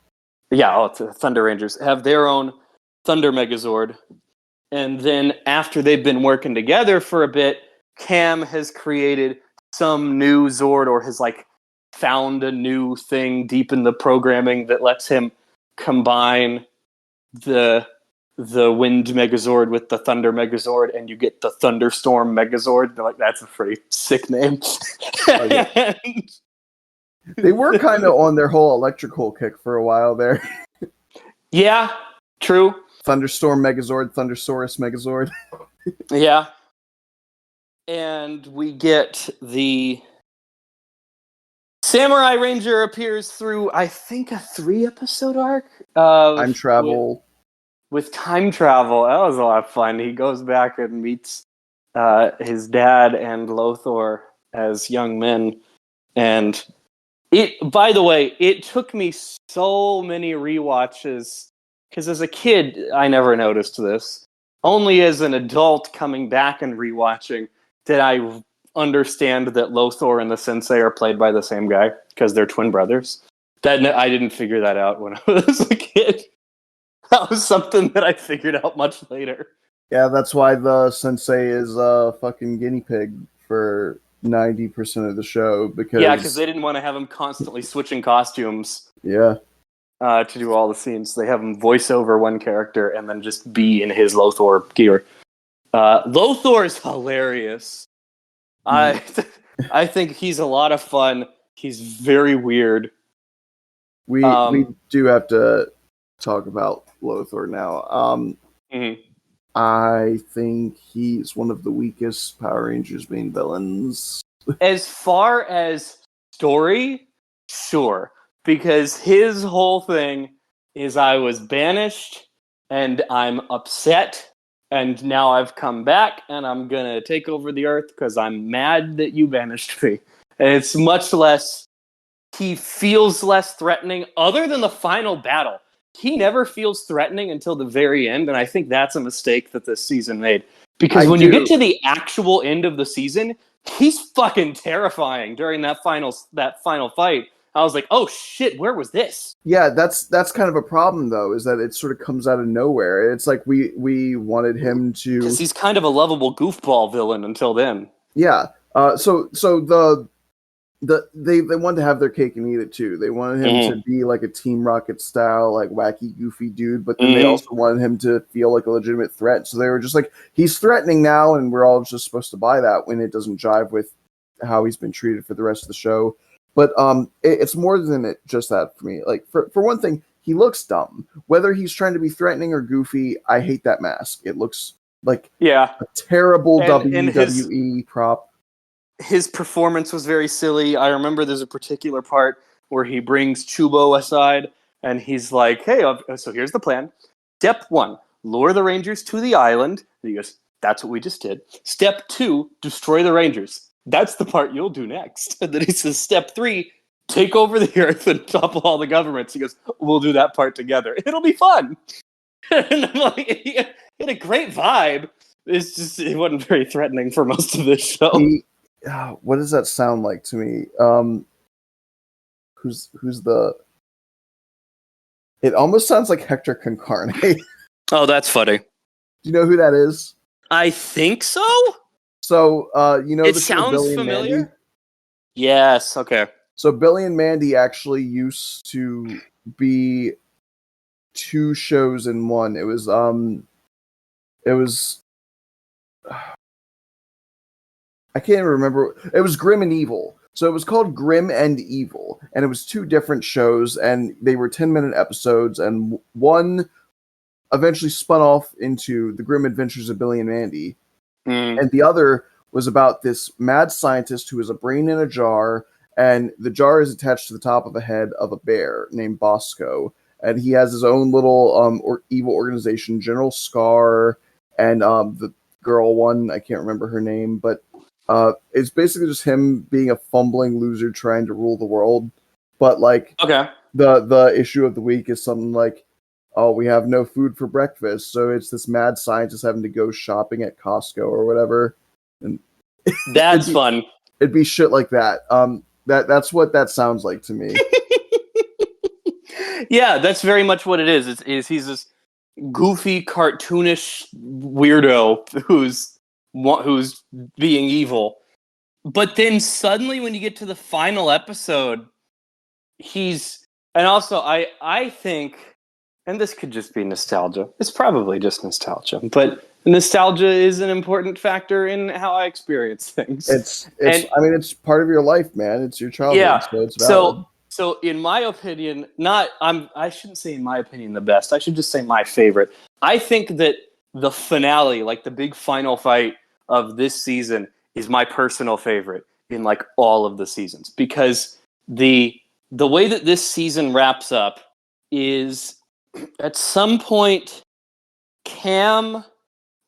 Yeah, the Thunder Rangers have their own Thunder Megazord. And then after they've been working together for a bit, Cam has created some new Zord, or has like found a new thing deep in the programming that lets him combine the Wind Megazord with the Thunder Megazord, and you get the Thunderstorm Megazord. They're like, that's a pretty sick name. Okay. They were kind of on their whole electrical kick for a while there. Yeah, true. Thunderstorm Megazord, Thundersaurus Megazord. Yeah. And we get the Samurai Ranger appears through, I think, a 3-episode arc of Time travel. With time travel. That was a lot of fun. He goes back and meets his dad and Lothor as young men. And by the way, it took me so many rewatches, because as a kid, I never noticed this. Only as an adult coming back and rewatching did I understand that Lothor and the Sensei are played by the same guy, because they're twin brothers. I didn't figure that out when I was a kid. That was something that I figured out much later. Yeah, that's why the Sensei is a fucking guinea pig for 90% of the show. Because they didn't want to have him constantly switching costumes. Yeah. To do all the scenes. They have him voice over one character and then just be in his Lothor gear. Lothor is hilarious. I think he's a lot of fun. He's very weird. We do have to talk about Lothor now. I think he's one of the weakest Power Rangers main villains. As far as story, sure. Because his whole thing is, I was banished and I'm upset, and now I've come back and I'm gonna take over the earth because I'm mad that you banished me. And it's much less, he feels less threatening, other than the final battle. He never feels threatening until the very end, and I think that's a mistake that this season made. Because when you get to the actual end of the season, he's fucking terrifying during that final fight. I was like, oh shit, where was this? Yeah, that's kind of a problem, though, is that it sort of comes out of nowhere. It's like we wanted him to... Because he's kind of a lovable goofball villain until then. Yeah. So they wanted to have their cake and eat it too. They wanted him to be like a Team Rocket style, like wacky, goofy dude, but then they also wanted him to feel like a legitimate threat. So they were just like, he's threatening now, and we're all just supposed to buy that when it doesn't jive with how he's been treated for the rest of the show. But it's more than just that for me. Like for one thing, he looks dumb. Whether he's trying to be threatening or goofy, I hate that mask. It looks like a terrible WWE prop. His performance was very silly. I remember there's a particular part where he brings Chubo aside and he's like, hey, so here's the plan. Step 1, lure the Rangers to the island. And he goes, that's what we just did. Step 2, destroy the Rangers. That's the part you'll do next. And then he says, step 3, take over the earth and topple all the governments. He goes, we'll do that part together. It'll be fun. And I'm like, he had a great vibe. It's just, it wasn't very threatening for most of this show. What does that sound like to me? Who's the... It almost sounds like Hector Concarne. Oh, that's funny. Do you know who that is? I think so. So, you know, it sounds familiar. Mandy? Yes. Okay. So Billy and Mandy actually used to be 2 shows in one. It was I can't even remember. It was Grim and Evil. So it was called Grim and Evil, and it was 2 different shows, and they were 10-minute episodes, and one eventually spun off into The Grim Adventures of Billy and Mandy, and the other was about this mad scientist who has a brain in a jar, and the jar is attached to the top of the head of a bear named Bosco, and he has his own little evil organization, General Scar, and the girl one, I can't remember her name, but it's basically just him being a fumbling loser trying to rule the world. But like, okay, the issue of the week is something like, oh, we have no food for breakfast, so it's this mad scientist having to go shopping at Costco or whatever, and That's fun. It'd be shit like that. That's what that sounds like to me. Yeah, that's very much what it is. He's this goofy, cartoonish weirdo who's being evil. But then suddenly, when you get to the final episode, and also I think, and this could just be nostalgia. It's probably just nostalgia, but nostalgia is an important factor in how I experience things. I mean, it's part of your life, man. It's your childhood, Yeah. so it's valid. So in my opinion, I shouldn't say in my opinion the best. I should just say my favorite. I think that the finale, like the big final fight of this season, is my personal favorite in like all of the seasons, because the way that this season wraps up is at some point Cam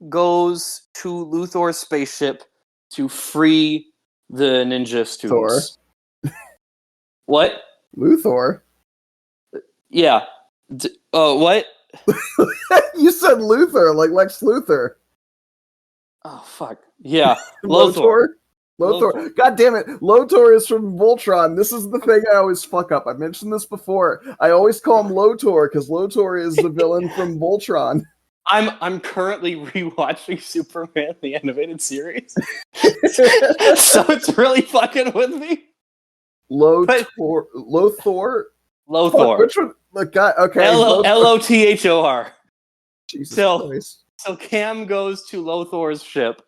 goes to Luthor's spaceship to free the ninja students. Thor. What? Luthor? Yeah. What? You said Luthor, like Lex Luthor. Oh, fuck. Yeah. Lothor. God damn it. Lothor is from Voltron. This is the thing I always fuck up. I mentioned this before. I always call him Lothor because Lothor is the villain from Voltron. I'm currently rewatching Superman the animated series. So it's really fucking with me. Lothor. Lothor. Which one? The guy. Okay. Lothor. Jesus Christ. So Cam goes to Lothor's ship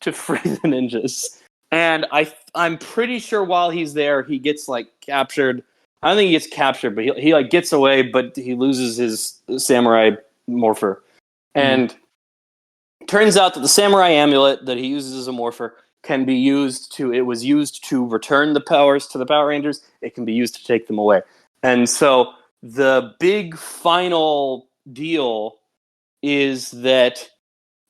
to free the ninjas, and I'm pretty sure while he's there, he gets like captured. I don't think he gets captured, but he like gets away, but he loses his samurai morpher, and turns out that the samurai amulet that he uses as a morpher can be used to. It was used to return the powers to the Power Rangers. It can be used to take them away, and so the big final deal is that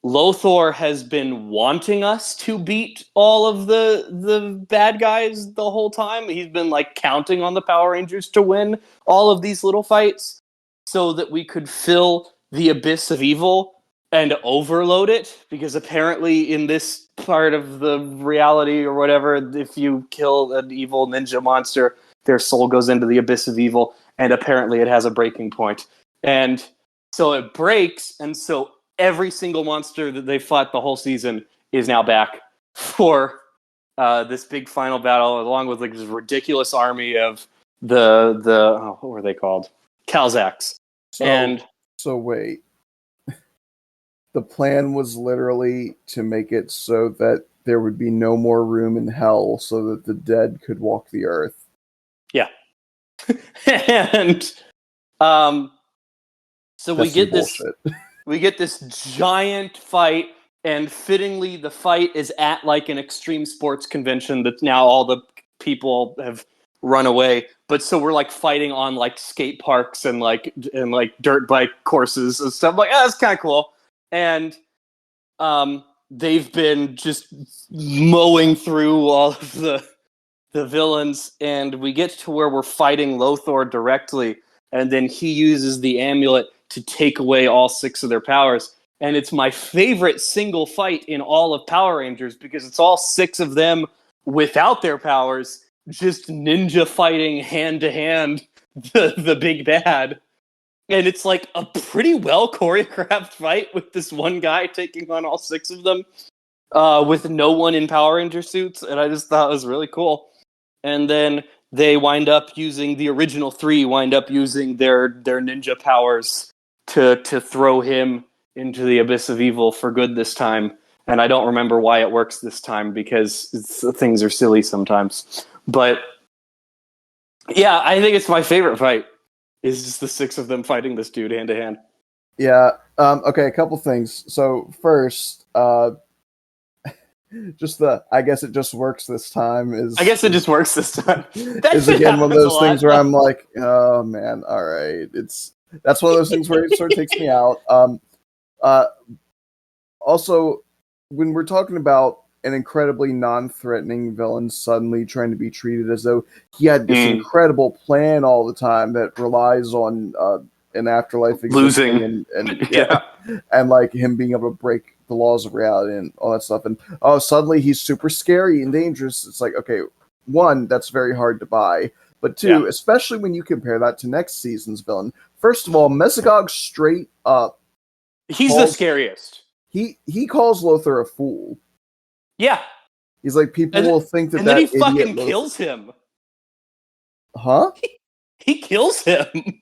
Lothor has been wanting us to beat all of the bad guys the whole time. He's been like counting on the Power Rangers to win all of these little fights so that we could fill the abyss of evil and overload it, because apparently in this part of the reality or whatever, if you kill an evil ninja monster, their soul goes into the abyss of evil, and apparently it has a breaking point. And so it breaks, and so every single monster that they fought the whole season is now back for this big final battle, along with like this ridiculous army of what were they called? Calzacs. So wait. The plan was literally to make it so that there would be no more room in hell so that the dead could walk the earth. Yeah. And so we get this giant fight, and fittingly the fight is at like an extreme sports convention that now all the people have run away, but so we're like fighting on like skate parks and like dirt bike courses and stuff. Like, that's kind of cool. And they've been just mowing through all of the villains, and we get to where we're fighting Lothor directly, and then he uses the amulet to take away all 6 of their powers. And it's my favorite single fight in all of Power Rangers, because it's all 6 of them without their powers, just ninja fighting hand to hand the big bad. And it's like a pretty well choreographed fight with this one guy taking on all 6 of them with no one in Power Ranger suits. And I just thought it was really cool. And then they wind up using the original 3, wind up using their ninja powers to throw him into the abyss of evil for good this time. And I don't remember why it works this time, because things are silly sometimes. But yeah, I think it's my favorite fight. Is just the 6 of them fighting this dude hand to hand. Yeah. Okay, a couple things. So first, I guess it just works this time. Is again one of those things where I'm like, oh man, all right. That's one of those things where it sort of takes me out. Also, when we're talking about an incredibly non-threatening villain suddenly trying to be treated as though he had this incredible plan all the time that relies on an afterlife existing Losing. and Yeah. and like him being able to break the laws of reality and all that stuff. And oh, suddenly he's super scary and dangerous. It's like, okay, one, that's very hard to buy. But two, especially when you compare that to next season's villain. First of all, Mesagog straight up. He's the scariest. He calls Lothar a fool. Yeah. He's like, people will think that and then he idiot fucking kills him. Huh? He kills him.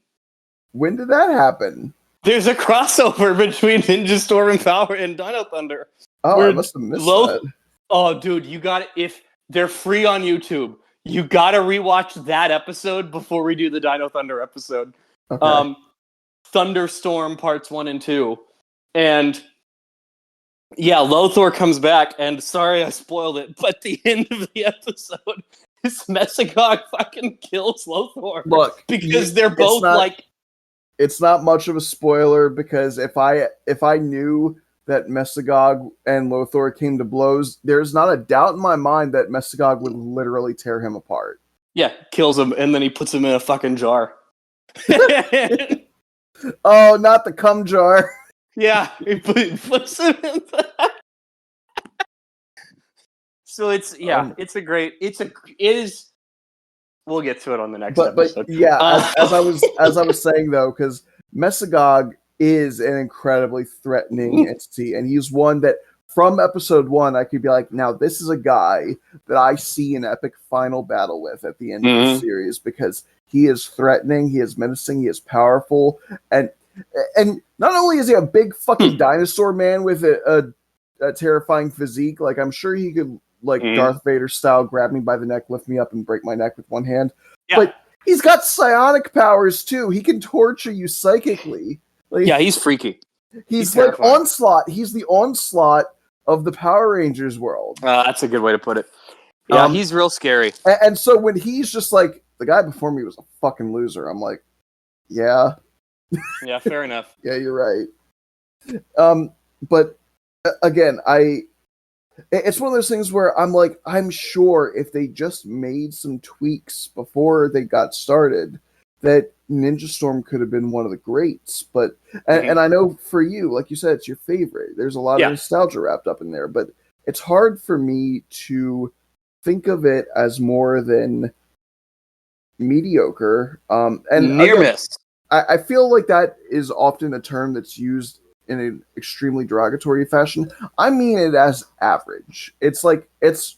When did that happen? There's a crossover between Ninja Storm and Power and Dino Thunder. Oh, I must have missed that. Oh, dude, you got if they're free on YouTube, you gotta rewatch that episode before we do the Dino Thunder episode. Okay. Thunderstorm parts 1 and 2. And yeah, Lothar comes back, and sorry I spoiled it, but the end of the episode is Mesagog fucking kills Lothar. Look, because they're both like. It's not much of a spoiler because if I knew that Mesagog and Lothar came to blows, there's not a doubt in my mind that Mesagog would literally tear him apart. Yeah, kills him, and then he puts him in a fucking jar. Oh, not the cum jar. Yeah, he puts him in that. So it is. We'll get to it on the next episode. But yeah, as I was saying though, because Mesagog is an incredibly threatening entity, and he's one that from episode 1 I could be like, now this is a guy that I see an epic final battle with at the end of the series because he is threatening, he is menacing, he is powerful, and not only is he a big fucking dinosaur man with a terrifying physique, like I'm sure he could. Like Darth Vader style, grab me by the neck, lift me up, and break my neck with one hand. Yeah. But he's got psionic powers too. He can torture you psychically. Like, yeah, he's freaky. He's like terrifying. Onslaught. He's the Onslaught of the Power Rangers world. That's a good way to put it. Yeah, he's real scary. And so when he's just like, the guy before me was a fucking loser, I'm like, yeah. Yeah, fair enough. Yeah, you're right. But again, it's one of those things where I'm like, I'm sure if they just made some tweaks before they got started, that Ninja Storm could have been one of the greats. But and I know for you, like you said, it's your favorite. There's a lot of nostalgia wrapped up in there, but it's hard for me to think of it as more than mediocre. And near miss. I feel like that is often a term that's used in an extremely derogatory fashion. I mean it as average. It's like it's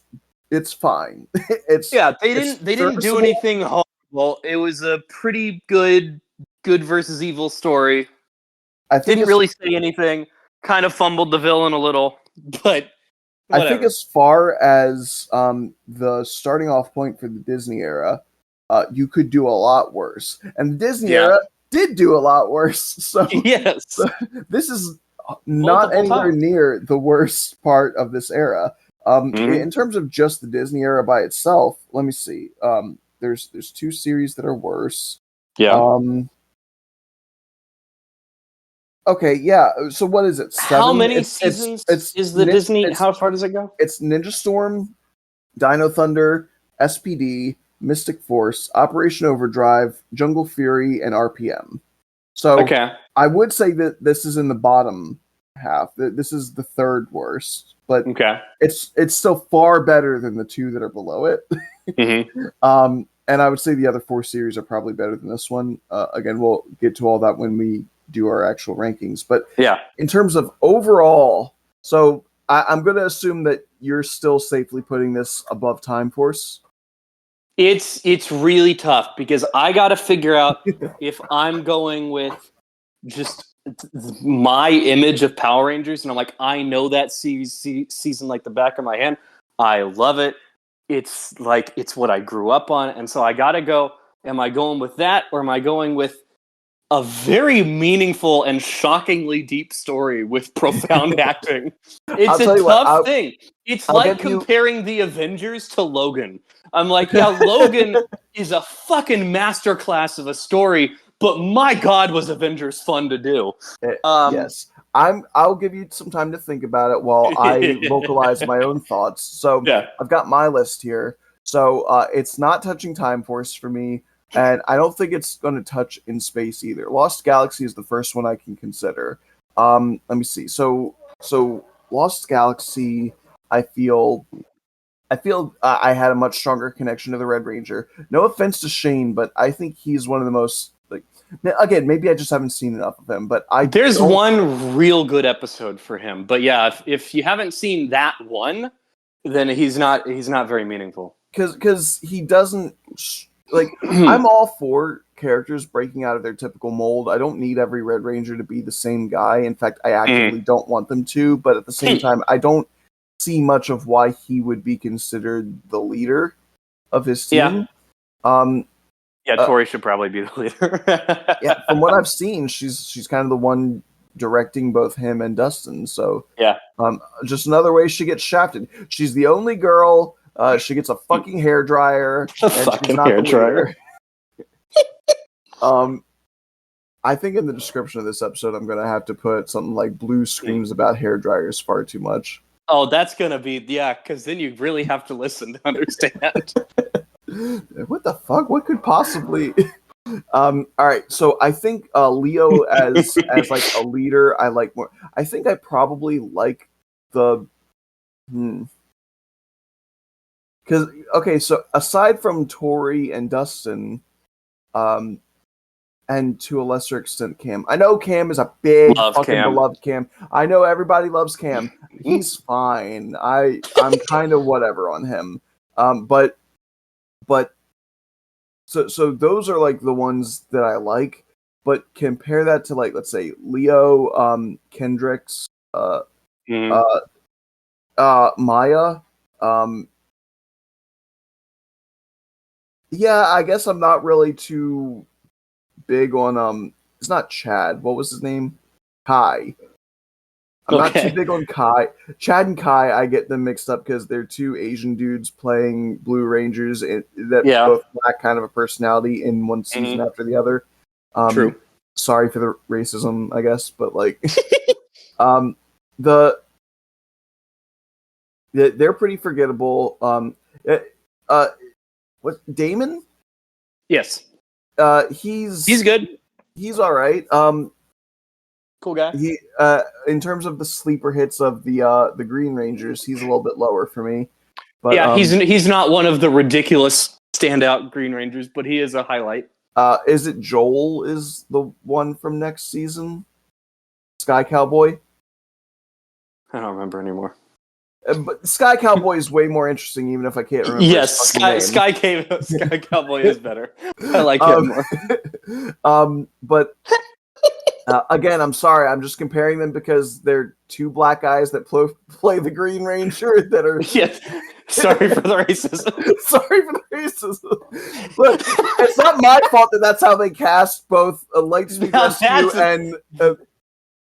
fine. They didn't do anything horrible. It was a pretty good versus evil story. I think didn't really say anything. Kind of fumbled the villain a little, but whatever. I think as far as the starting off point for the Disney era, you could do a lot worse, and the Disney era did do a lot worse. So yes, so this is not anywhere near the worst part of this era. In terms of just the Disney era by itself, let me see. There's 2 series that are worse. Yeah. Okay, yeah. So what is it? 7? How many seasons is the Disney? How far does it go? It's Ninja Storm, Dino Thunder, SPD, Mystic Force, Operation Overdrive, Jungle Fury, and RPM. So I would say that this is in the bottom half. This is the 3rd worst, but it's still far better than the 2 that are below it. And I would say the other 4 series are probably better than this one. Again, we'll get to all that when we do our actual rankings. But in terms of overall, so I'm going to assume that you're still safely putting this above Time Force. It's really tough because I got to figure out if I'm going with just my image of Power Rangers, and I'm like, I know that season like the back of my hand. I love it. It's like it's what I grew up on, and so I got to go. Am I going with that, or am I going with a very meaningful and shockingly deep story with profound acting? It's a tough thing. It's like comparing the Avengers to Logan. I'm like, yeah, Logan is a fucking masterclass of a story, but my God, was Avengers fun to do. Yes. I'll give you some time to think about it while I vocalize my own thoughts. So Yeah. I've got my list here. So it's not touching Time Force for me, and I don't think it's going to touch In Space either. Lost Galaxy is the first one I can consider. Let me see. So Lost Galaxy, I feel I had a much stronger connection to the Red Ranger. No offense to Shane, but I think he's one of the most like. Again, maybe I just haven't seen enough of him, but There's one real good episode for him, but yeah, if you haven't seen that one, then he's not very meaningful. Because he doesn't like. I'm all for characters breaking out of their typical mold. I don't need every Red Ranger to be the same guy. In fact, I actively don't want them to. But at the same time, I don't see much of why he would be considered the leader of his team. Yeah, Tori should probably be the leader. Yeah, from what I've seen, she's kind of the one directing both him and Dustin. So yeah, just another way she gets shafted. She's the only girl. She gets a fucking hairdryer, and she's not the leader. I think in the description of this episode, I'm gonna have to put something like "Blue screams about hairdryers far too much." Oh, that's gonna be because then you really have to listen to understand. What the fuck? What could possibly? All right, so I think Leo as like a leader, I like more. I think I probably like the. Because okay, so aside from Tori and Dustin, and to a lesser extent Cam. I know Cam is a big beloved Cam. I know everybody loves Cam. He's fine. I'm kind of whatever on him. But so those are like the ones that I like. But compare that to like let's say Leo, Kendricks, Maya. Yeah, I guess I'm not really too big on it's not Chad. What was his name? Kai. I'm not too big on Kai. Chad and Kai, I get them mixed up because they're two Asian dudes playing Blue Rangers that both lack kind of a personality in one season after the other. True. Sorry for the racism, I guess, but like they're pretty forgettable. What Damon? Yes. He's good. He's all right. Cool guy. He in terms of the sleeper hits of the Green Rangers, he's a little bit lower for me. But yeah, he's not one of the ridiculous standout Green Rangers, but he is a highlight. Is it Joel is the one from next season? Sky Cowboy? I don't remember anymore. But Sky Cowboy is way more interesting, even if I can't remember. Yes, Sky Cowboy is better. I like him more. But again, I'm sorry. I'm just comparing them because they're two black guys that play the Green Ranger that are. Yes. Sorry for the racism. Sorry for the racism. Look, it's not my fault that that's how they cast both Lightspeed Rescue and.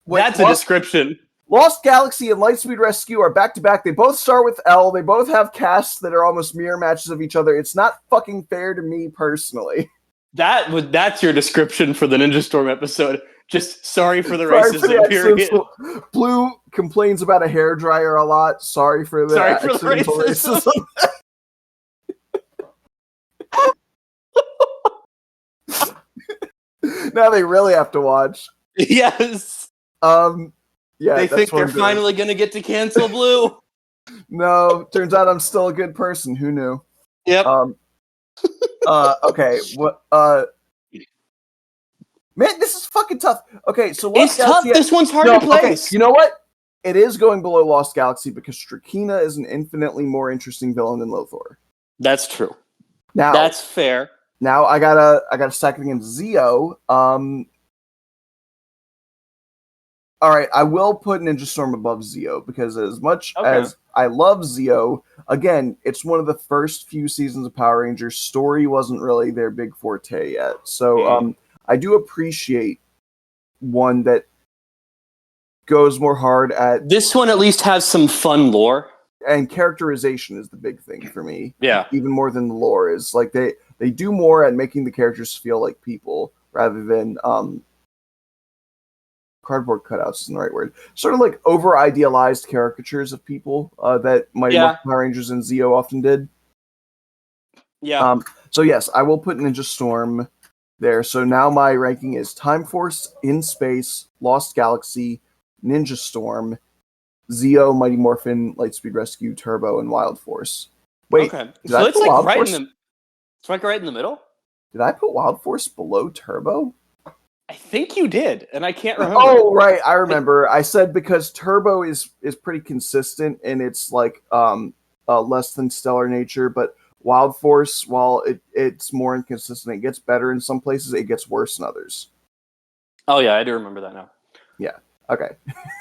That's a description. Lost Galaxy and Lightspeed Rescue are back to back. They both start with L. They both have casts that are almost mirror matches of each other. It's not fucking fair to me personally. That's your description for the Ninja Storm episode. Just sorry for the racism. Period. Blue complains about a hairdryer a lot. Sorry for the racism. Now they really have to watch. Yes. Yeah, they think they're finally going to get to cancel Blue. No, turns out I'm still a good person. Who knew? Yep. Okay. What? Man, this is fucking tough. Okay, so it's tough. This one's hard to place. Okay, you know what? It is going below Lost Galaxy because Strakina is an infinitely more interesting villain than Lothor. That's true. Now that's fair. Now I got a second against Zeo. All right, I will put Ninja Storm above Zeo because as much as I love Zeo, again, it's one of the first few seasons of Power Rangers. Story wasn't really their big forte yet. So I do appreciate one that goes more hard at... This one at least has some fun lore. And characterization is the big thing for me. Yeah. Even more than the lore is. Like, they do more at making the characters feel like people rather than... cardboard cutouts isn't the right word. Sort of like over idealized caricatures of people that Mighty Yeah. Morphin Power Rangers and Zeo often did. Yeah. So yes, I will put Ninja Storm there. So now my ranking is Time Force, In Space, Lost Galaxy, Ninja Storm, Zeo, Mighty Morphin, Lightspeed Rescue, Turbo, and Wild Force. Wait, Okay. did So I it's put like Wild right Force? in the it's like right in the middle. Did I put Wild Force below Turbo? I think you did, and I can't remember. Oh right, I remember. I said because Turbo is pretty consistent in its like less than stellar nature, but Wild Force, while it's more inconsistent, it gets better in some places, it gets worse in others. Oh yeah, I do remember that now. Yeah. Okay.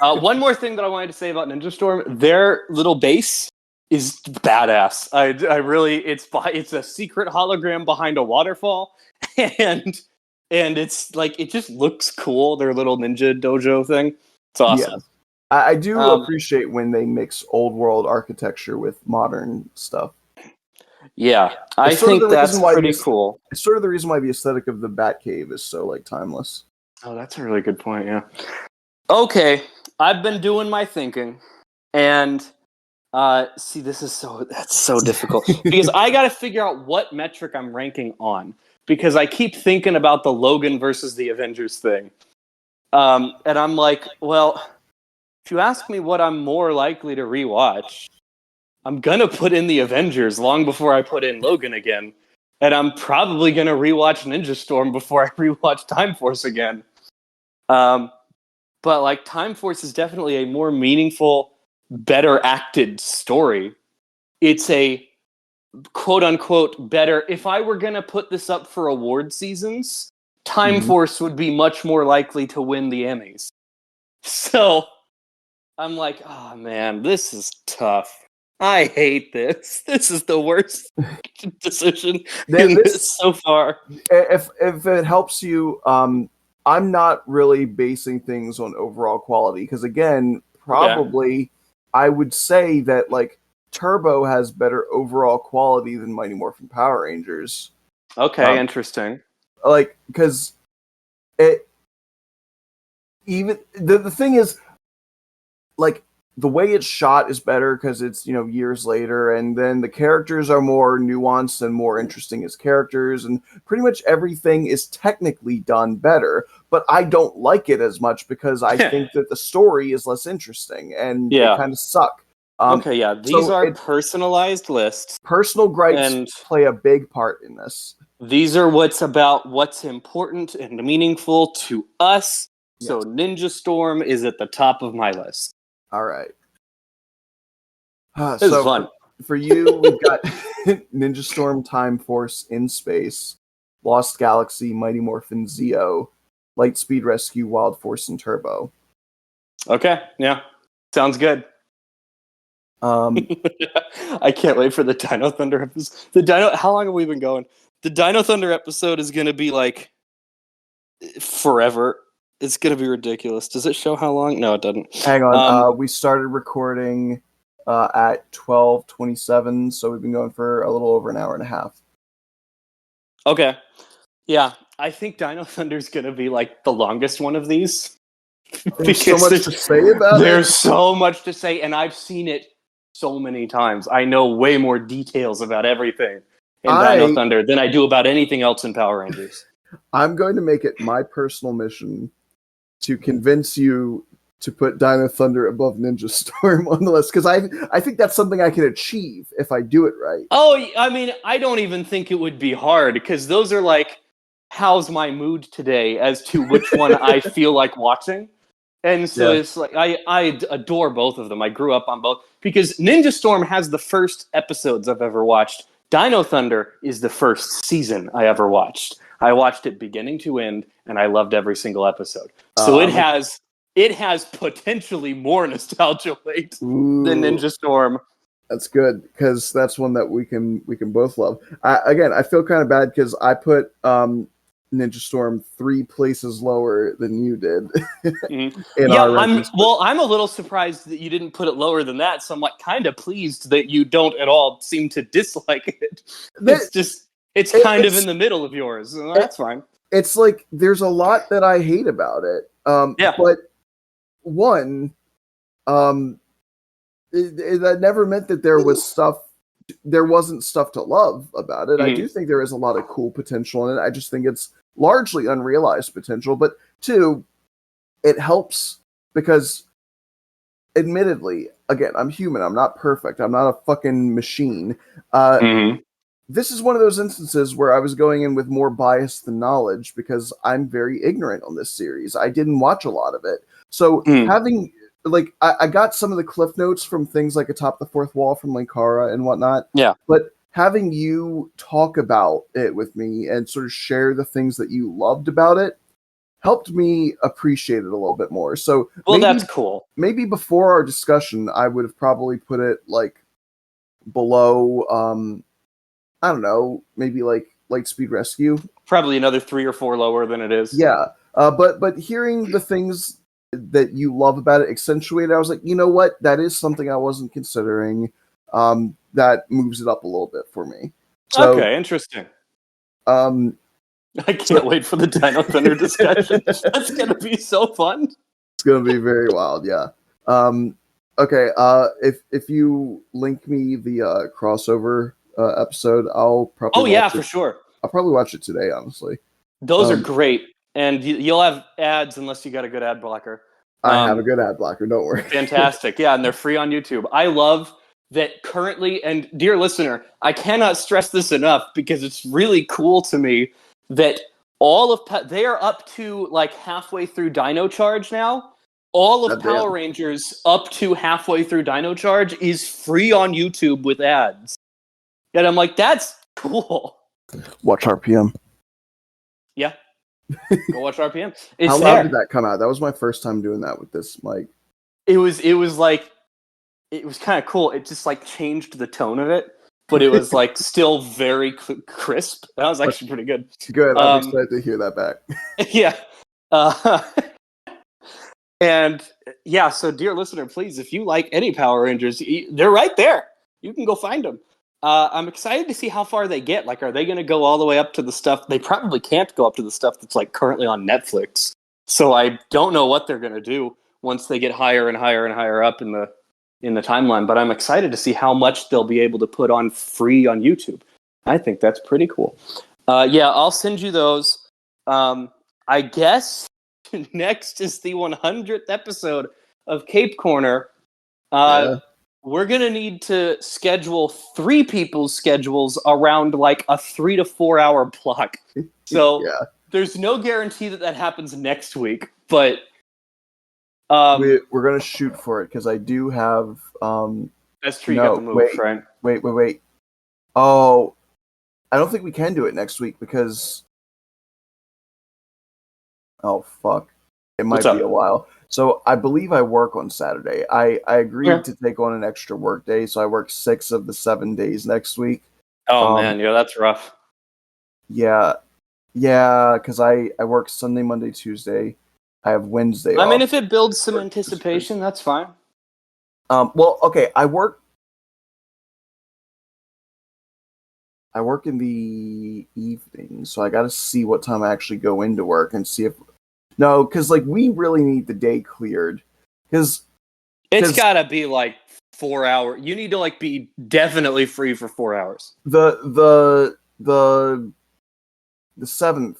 One more thing that I wanted to say about Ninja Storm: their little base is badass. I really it's a secret hologram behind a waterfall, and it's like it just looks cool. Their little ninja dojo thing. It's awesome. Yes. I do Um, appreciate when they mix old world architecture with modern stuff. yeah, I It's sort of think the reason that's why pretty cool. it's sort of the reason why the aesthetic of the Batcave is so like timeless. Oh, that's a really good point. Yeah. Okay, I've been doing my thinking, and see, that's so difficult because I got to figure out what metric I'm ranking on because I keep thinking about the Logan versus the Avengers thing, and I'm like, well, if you ask me what I'm more likely to rewatch, I'm gonna put in the Avengers long before I put in Logan again, and I'm probably gonna rewatch Ninja Storm before I rewatch Time Force again. Um, but like Time Force is definitely a more meaningful, better acted story. It's a quote unquote better. If I were going to put this up for award seasons, Time Mhm. Force would be much more likely to win the Emmys. So I'm like, oh man, this is tough. I hate this. This is the worst decision in This this so far. if it helps you, I'm not really basing things on overall quality because again, Okay. probably I would say that like Turbo has better overall quality than Mighty Morphin Power Rangers. Okay, interesting. Like because it even the thing is like the way it's shot is better because it's years later, and then the characters are more nuanced and more interesting as characters, and pretty much everything is technically done better. But I don't like it as much because I think that the story is less interesting and they Yeah. kind of suck. Okay, yeah. These So are personalized lists, personal gripes and play a big part in this. these are what's important and meaningful to us. So Yes. Ninja Storm is at the top of my list. All right. This is So fun. for you, we've got Ninja Storm, Time Force, In Space, Lost Galaxy, Mighty Morphin Zeo, Lightspeed Rescue, Wild Force, and Turbo. Okay, yeah. Sounds good. Um, I can't wait for the Dino Thunder episode. How long have we been going? The Dino Thunder episode is gonna be like forever. It's gonna be ridiculous. Does it show how long? No, it doesn't. hang on. We started recording at 12:27, so we've been going for a little over an hour and a half. Okay. Yeah, I think Dino Thunder is gonna be like the longest one of these. There's so Because much to say about it. there's so much to say, and I've seen it so many times. I know way more details about everything in Dino Thunder than I do about anything else in Power Rangers. I'm going to make it my personal mission to convince you to put Dino Thunder above Ninja Storm on the list because I think that's something I can achieve if I do it right. Oh, I mean, I don't even think it would be hard because those are like, how's my mood today as to which one I feel like watching. And so Yeah. it's like I adore both of them. I grew up on both because Ninja Storm has the first episodes I've ever watched. Dino Thunder is the first season I ever watched. I watched it beginning to end, and I loved every single episode. So it has potentially more nostalgia weight than Ninja Storm. That's good because that's one that we can both love. Again, I feel kind of bad because I put Ninja Storm 3 places lower than you did. Mm-hmm. In Yeah, our rankings. I'm a little surprised that you didn't put it lower than that. So I'm like kind of pleased that you don't at all seem to dislike it. It's kind of in the middle of yours. So that's fine. It's like there's a lot that I hate about it. Yeah. But one, um, that never meant that there wasn't stuff to love about it. I do think there is a lot of cool potential in it. I just think it's largely unrealized potential. But two, it helps because, admittedly, again, I'm human. I'm not perfect. I'm not a fucking machine. This is one of those instances where I was going in with more bias than knowledge because I'm very ignorant on this series. I didn't watch a lot of it. So having, like, I got some of the cliff notes from things like Atop the Fourth Wall from Linkara and whatnot. Yeah. But having you talk about it with me and sort of share the things that you loved about it helped me appreciate it a little bit more. So that's cool. Maybe before our discussion, I would have probably put it like below, I don't know, maybe like Lightspeed Rescue. Probably another 3 or 4 lower than it is. Yeah. But hearing the things that you love about it accentuated, I was like, you know what? That is something I wasn't considering. That moves it up a little bit for me. So, okay, interesting. I can't wait for the Dino Thunder discussion. That's going to be so fun. It's going to be very wild, yeah. Okay, if you link me the crossover episode, I'll probably for sure. I'll probably watch it today, honestly. Those are great, and you'll have ads unless you got a good ad blocker. I have a good ad blocker, don't worry. Fantastic, yeah, and they're free on YouTube. I love that currently, and dear listener, I cannot stress this enough because it's really cool to me that all of they are up to like halfway through Dino Charge now. All of Power Rangers up to halfway through Dino Charge is free on YouTube with ads. And I'm like, that's cool. Watch RPM. Yeah. Go watch RPM. How loud did that come out? That was my first time doing that with this mic. It was kind of cool. It just like changed the tone of it, but it was like still very crisp. That was actually pretty good. Good. I'm excited to hear that back. Yeah. And yeah, so dear listener, please, if you like any Power Rangers, they're right there. You can go find them. I'm excited to see how far they get. Like, are they going to go all the way up to the stuff? They probably can't go up to the stuff that's like currently on Netflix. So I don't know what they're going to do once they get higher and higher and higher up in the timeline. But I'm excited to see how much they'll be able to put on free on YouTube. I think that's pretty cool. Yeah, I'll send you those. I guess next is the 100th episode of Cape Corner. We're going to need to schedule 3 people's schedules around like a 3 to 4 hour block. So there's no guarantee that happens next week, but we're going to shoot for it because I do have... that's true, you got the move, right? Wait. Oh, I don't think we can do it next week because... Oh, fuck. It might be a while. So I believe I work on Saturday. I agreed to take on an extra work day, so I work 6 of the 7 days next week. Oh, man, that's rough. Yeah, because I work Sunday, Monday, Tuesday. I have Wednesday off. I mean, if it builds some anticipation, that's fine. Well, okay, I work in the evening, so I got to see what time I actually go into work and see if... No, because like we really need the day cleared. Because it's got to be like 4 hours. You need to like be definitely free for 4 hours. The 7th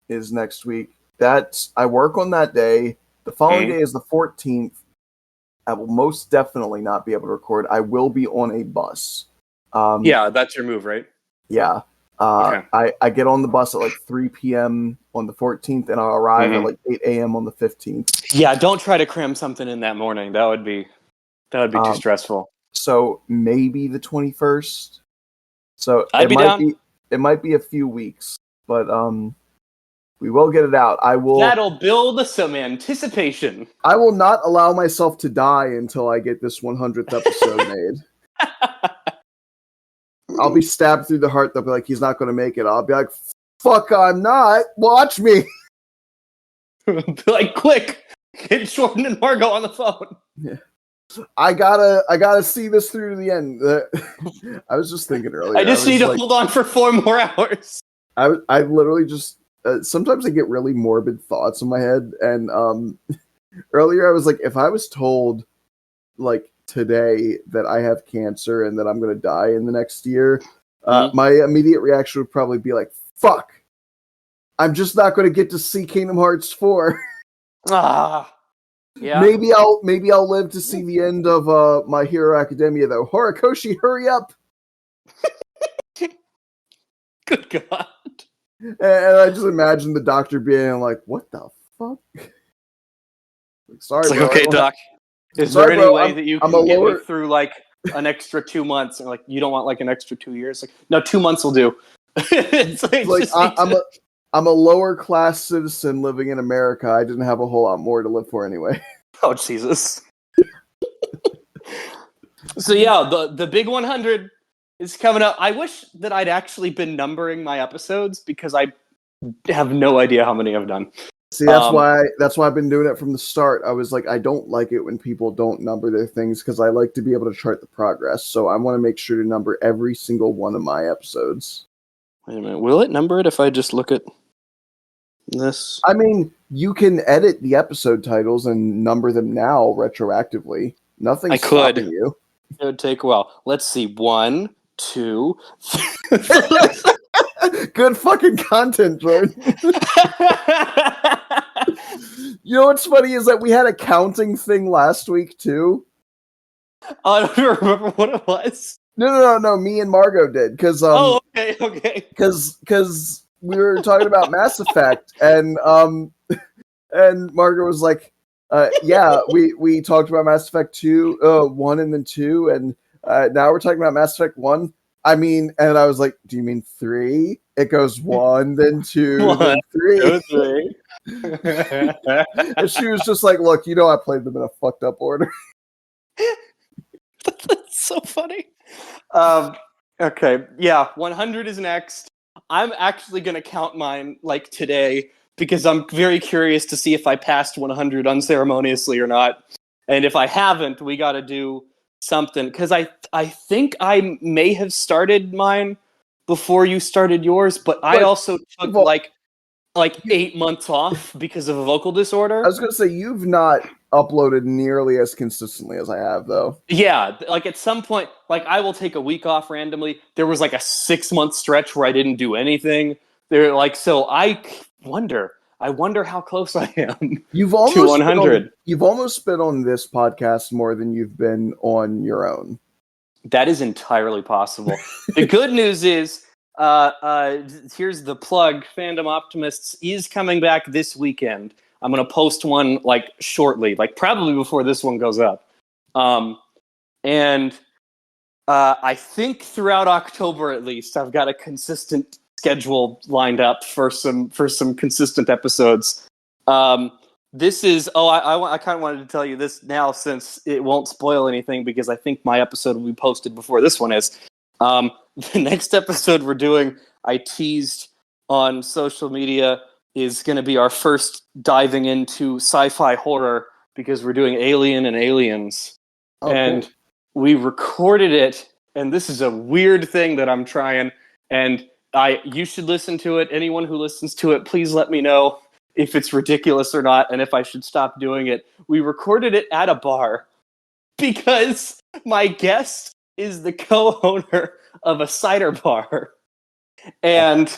is next week. I work on that day. The following day is the 14th. I will most definitely not be able to record. I will be on a bus. Yeah, that's your move, right? Yeah. I get on the bus at like 3 p.m. on the 14th, and I'll arrive at like 8 a.m. on the 15th. Yeah, don't try to cram something in that morning. That would be too stressful. So maybe the 21st. So it might be a few weeks, but we will get it out. That'll build some anticipation. I will not allow myself to die until I get this 100th episode made. I'll be stabbed through the heart. They'll be like, he's not going to make it. I'll be like, fuck, I'm not. Watch me. Be like, quick, get Jordan and Margot on the phone. Yeah. I gotta see this through to the end. I was just thinking earlier. I just need to hold on for 4 more hours. I literally just sometimes I get really morbid thoughts in my head, and Earlier, I was like, if I was told, like, today that I have cancer and that I'm going to die in the next year, my immediate reaction would probably be like, fuck, I'm just not going to get to see Kingdom Hearts 4. Ah, yeah. Maybe I'll live to see the end of My Hero Academia, though. Horikoshi, hurry up! Good God. And I just imagine the doctor being like, what the fuck? Sorry, It's like, bro. okay, Doc, is there Sorry, any bro. way that you I'm a can get me lower. through like an extra 2 months? And like, you don't want like an extra 2 years? Like, no, 2 months will do. It's like, Like just need to- I'm a lower class citizen living in America. I didn't have a whole lot more to live for anyway. Oh, Jesus. So yeah, the big 100 is coming up. I wish that I'd actually been numbering my episodes because I have no idea how many I've done. See, that's why I've been doing it from the start. I was like, I don't like it when people don't number their things because I like to be able to chart the progress. So I want to make sure to number every single one of my episodes. Wait a minute. Will it number it if I just look at this? I mean, you can edit the episode titles and number them now retroactively. Nothing's stopping you. It would take a while. Let's see. 1, 2. Good fucking content, Jordan. You know what's funny is that we had a counting thing last week too. I don't remember what it was. No. Me and Margot did because okay. Because we were talking about Mass Effect and Margot was like, yeah, we talked about Mass Effect 1 and then 2, and now we're talking about Mass Effect 1. I mean, and I was like, do you mean 3? It goes 1, then 2, then 3. 3. And she was just like, look, I played them in a fucked up order. That's so funny. Okay, yeah, 100 is next. I'm actually going to count mine like today because I'm very curious to see if I passed 100 unceremoniously or not. And if I haven't, we got to do something because I think I may have started mine before you started yours, but I also took like 8 months off because of a vocal disorder. I was gonna say you've not uploaded nearly as consistently as I have, though. Yeah, like at some point, like I will take a week off randomly. There was like a 6-month stretch where I didn't do anything. They're like, so I wonder how close I am You've to almost 100. You've almost been on this podcast more than you've been on your own. That is entirely possible. The good news is, here's the plug. Fandom Optimists is coming back this weekend. I'm going to post one like shortly, like probably before this one goes up. And I think throughout October at least, I've got a consistent schedule lined up for some consistent episodes. This is I kind of wanted to tell you this now since it won't spoil anything because I think my episode will be posted before this one is. The next episode we're doing, I teased on social media, is going to be our first diving into sci-fi horror because we're doing Alien and Aliens. And cool. We recorded it, and this is a weird thing that I'm trying, and you should listen to it. Anyone who listens to it, please let me know if it's ridiculous or not, and if I should stop doing it. We recorded it at a bar because my guest is the co-owner of a cider bar. And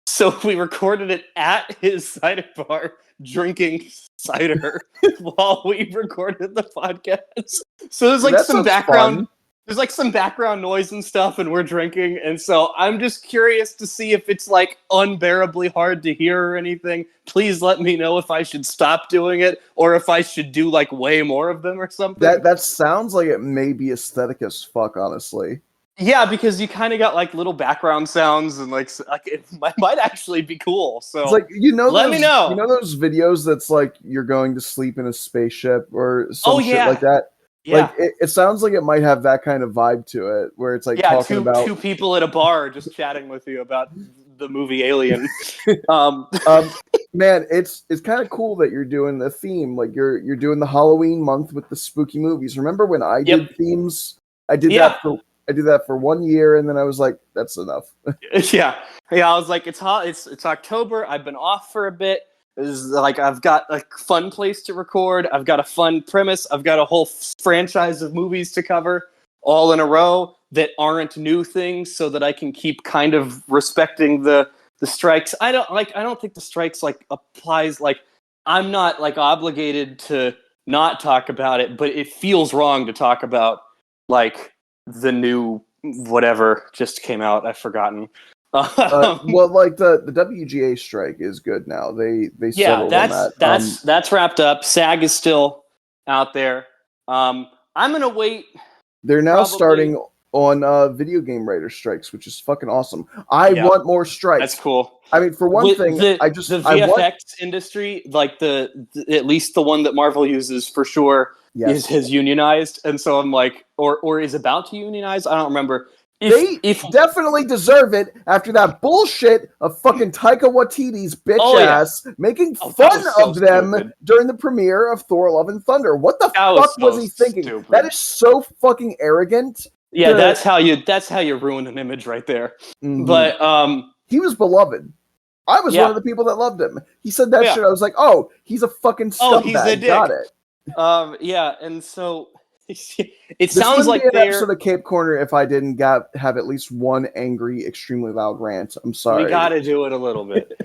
so we recorded it at his cider bar, drinking cider while we recorded the podcast. So there's like some background fun. There's like some background noise and stuff, and we're drinking, and so I'm just curious to see if it's like unbearably hard to hear or anything. Please let me know if I should stop doing it or if I should do like way more of them or something. That sounds like it may be aesthetic as fuck, honestly. Yeah, because you kind of got like little background sounds and like it might actually be cool. So it's like let me know. You know those videos that's like you're going to sleep in a spaceship or some shit like that. Yeah. Like it sounds like it might have that kind of vibe to it, where it's like talking about two people at a bar just chatting with you about the movie Alien. Man, it's kind of cool that you're doing the theme, like you're doing the Halloween month with the spooky movies. Remember when I did themes? I did that for 1 year, and then I was like, that's enough. yeah. I was like, it's October. I've been off for a bit. Is like I've got a fun place to record. I've got a fun premise. I've got a whole franchise of movies to cover all in a row that aren't new things, so that I can keep kind of respecting the strikes. I don't think the strikes like applies. Like I'm not like obligated to not talk about it, but it feels wrong to talk about like the new whatever just came out. I've forgotten. Well, like the WGA strike is good now. They Yeah, settled on that. that's wrapped up. SAG is still out there. I'm gonna wait. They're now Probably. starting on video game writer strikes, which is fucking awesome. I want more strikes. That's cool. I mean, for one thing, the I VFX want industry, like the at least the one that Marvel uses for sure, has unionized, and so I'm like, or is about to unionize. I don't remember. They definitely deserve it after that bullshit of fucking Taika Waititi's bitch ass making fun of them during the premiere of Thor: Love and Thunder. What the fuck was he thinking? Stupid. That is so fucking arrogant. Yeah, that's how you ruin an image right there. Mm-hmm. But he was beloved. I was one of the people that loved him. He said that shit. I was like, oh, he's a fucking scumbag. Oh, he's a dick. Got it. Yeah, and so it this sounds like an episode of Cape Corner if I didn't have at least one angry, extremely loud rant. I'm sorry. We got to do it a little bit.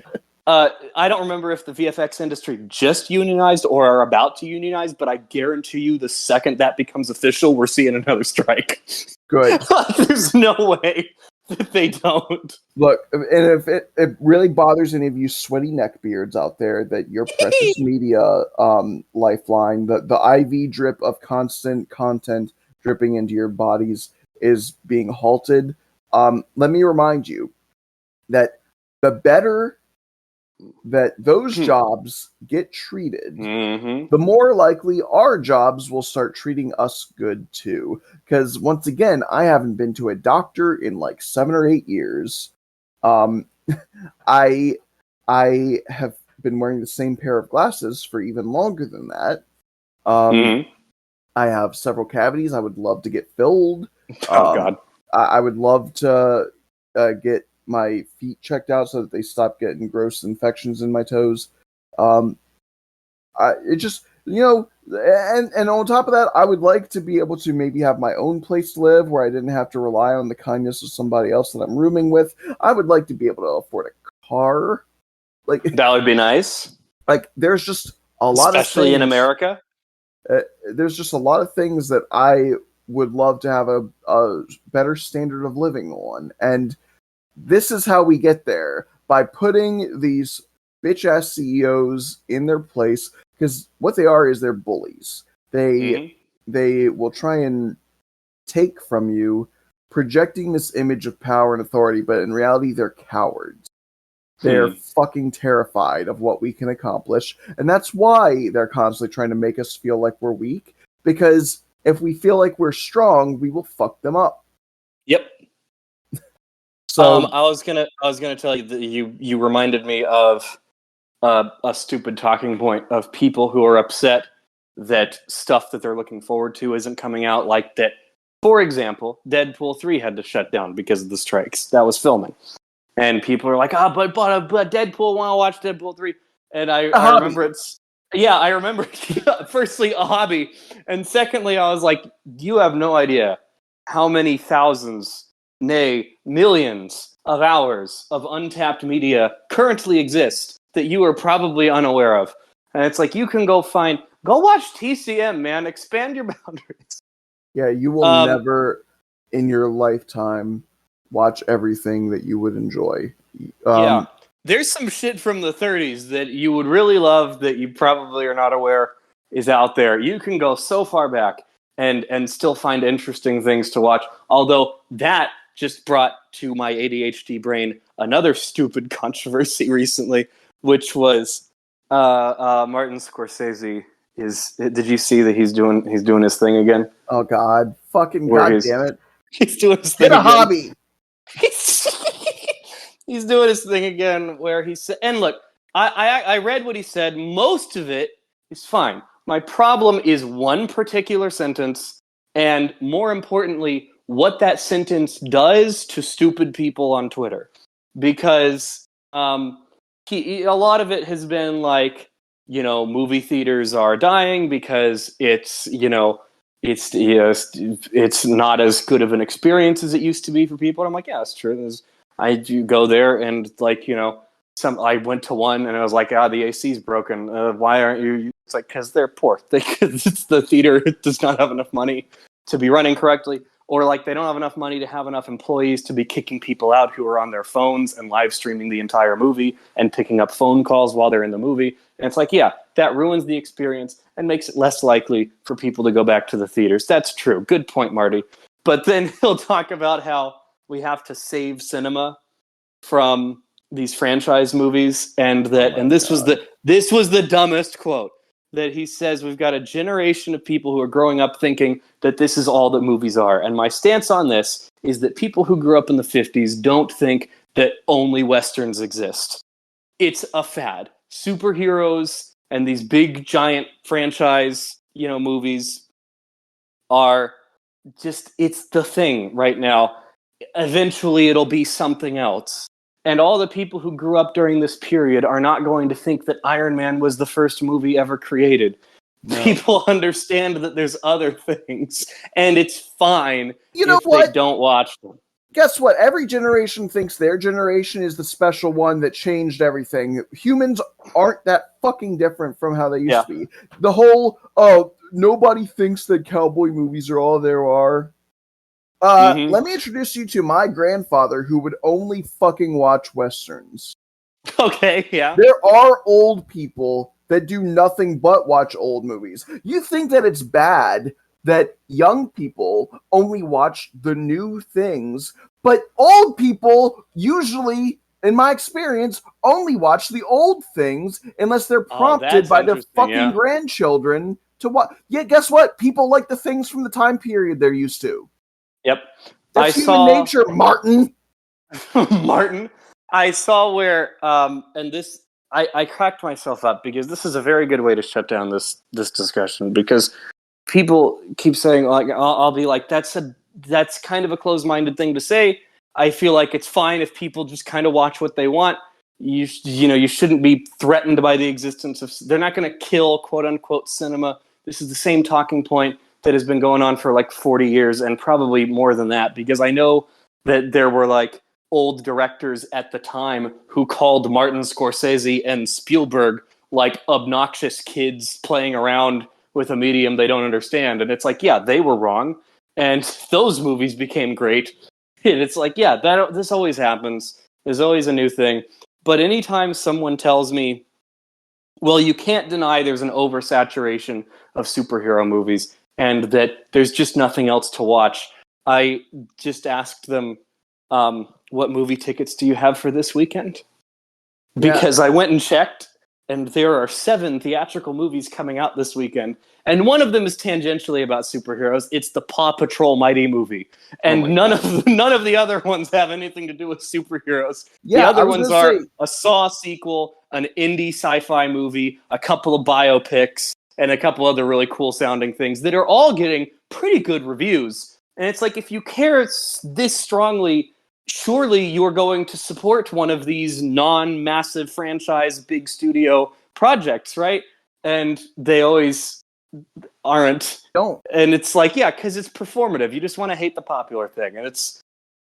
I don't remember if the VFX industry just unionized or are about to unionize, but I guarantee you the second that becomes official, we're seeing another strike. Good. There's no way that they don't. Look, and if it really bothers any of you sweaty neckbeards out there, that your precious media lifeline, the IV drip of constant content dripping into your bodies is being halted, let me remind you that the better that those jobs get treated, the more likely our jobs will start treating us good too. Because once again, I haven't been to a doctor in like 7 or 8 years. I have been wearing the same pair of glasses for even longer than that. I have several cavities I would love to get filled. Oh God! I would love to get my feet checked out so that they stop getting gross infections in my toes. It just, and on top of that, I would like to be able to maybe have my own place to live where I didn't have to rely on the kindness of somebody else that I'm rooming with. I would like to be able to afford a car. Like that would be nice. Like there's just a lot of especially in America. There's just a lot of things that I would love to have a better standard of living on, and this is how we get there, by putting these bitch-ass CEOs in their place, because what they are is they're bullies. They will try and take from you, projecting this image of power and authority, but in reality, they're cowards. They're fucking terrified of what we can accomplish, and that's why they're constantly trying to make us feel like we're weak, because if we feel like we're strong, we will fuck them up. Yep. So I was gonna tell you that you reminded me of a stupid talking point of people who are upset that stuff that they're looking forward to isn't coming out, like that. For example, Deadpool 3 had to shut down because of the strikes. That was filming, and people are like, but Deadpool, want to watch Deadpool 3, and I remember I remember firstly a hobby, and secondly I was like, you have no idea how many thousands, nay, millions of hours of untapped media currently exist that you are probably unaware of. And it's like, you can go watch TCM, man. Expand your boundaries. Yeah, you will never in your lifetime watch everything that you would enjoy. Yeah. There's some shit from the 30s that you would really love that you probably are not aware is out there. You can go so far back and still find interesting things to watch. Although that just brought to my ADHD brain another stupid controversy recently, which was Martin Scorsese did you see that he's doing his thing again? Oh God. Fucking God damn it. He's doing his thing again. Get a hobby. He's doing his thing again where he said, and look, I read what he said. Most of it is fine. My problem is one particular sentence, and more importantly, what that sentence does to stupid people on Twitter. Because a lot of it has been like, movie theaters are dying because it's not as good of an experience as it used to be for people. And I'm like, yeah, it's true. I do go there and I went to one and I was like, the AC's broken. Why aren't you? It's like, because they're poor. The theater does not have enough money to be running correctly. Or like they don't have enough money to have enough employees to be kicking people out who are on their phones and live streaming the entire movie and picking up phone calls while they're in the movie. And it's like, yeah, that ruins the experience and makes it less likely for people to go back to the theaters. That's true. Good point, Marty. But then he'll talk about how we have to save cinema from these franchise movies, and this was the dumbest quote, that he says we've got a generation of people who are growing up thinking that this is all that movies are. And my stance on this is that people who grew up in the 50s don't think that only Westerns exist. It's a fad. Superheroes and these big giant franchise, movies are just, it's the thing right now. Eventually it'll be something else. And all the people who grew up during this period are not going to think that Iron Man was the first movie ever created. No. People understand that there's other things, and it's fine if they don't watch them. Guess what? Every generation thinks their generation is the special one that changed everything. Humans aren't that fucking different from how they used to be. The whole, nobody thinks that cowboy movies are all there are. Let me introduce you to my grandfather, who would only fucking watch Westerns. Okay, yeah. There are old people that do nothing but watch old movies. You think that it's bad that young people only watch the new things, but old people usually, in my experience, only watch the old things unless they're prompted by their fucking grandchildren to watch. Yeah, guess what? People like the things from the time period they're used to. Yep. That's human nature, Martin. Martin. I saw where, and this, I cracked myself up because this is a very good way to shut down this discussion, because people keep saying, like, I'll be like, that's kind of a closed-minded thing to say. I feel like it's fine if people just kind of watch what they want. You shouldn't be threatened by the existence of, they're not going to kill quote-unquote cinema. This is the same talking point that has been going on for like 40 years and probably more than that, because I know that there were like old directors at the time who called Martin Scorsese and Spielberg like obnoxious kids playing around with a medium they don't understand. And it's like, yeah, they were wrong. And those movies became great. And it's like, yeah, this always happens. There's always a new thing. But anytime someone tells me, well, you can't deny there's an oversaturation of superhero movies and that there's just nothing else to watch, I just asked them, what movie tickets do you have for this weekend? Because I went and checked, and there are 7 theatrical movies coming out this weekend. And one of them is tangentially about superheroes. It's the Paw Patrol Mighty movie. And none of the other ones have anything to do with superheroes. Yeah, the other ones are a Saw sequel, an indie sci-fi movie, a couple of biopics, and a couple other really cool sounding things that are all getting pretty good reviews. And it's like, if you care this strongly, surely you're going to support one of these non-massive franchise, big studio projects, right? And they always aren't. Don't. And it's like, yeah, because it's performative. You just want to hate the popular thing. And it's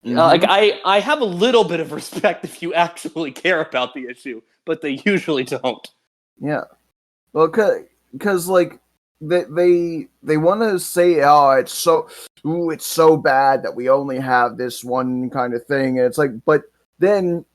like, I have a little bit of respect if you actually care about the issue, but they usually don't. Yeah. Well, because like they want to say, oh, it's so bad that we only have this one kind of thing, and it's like, but then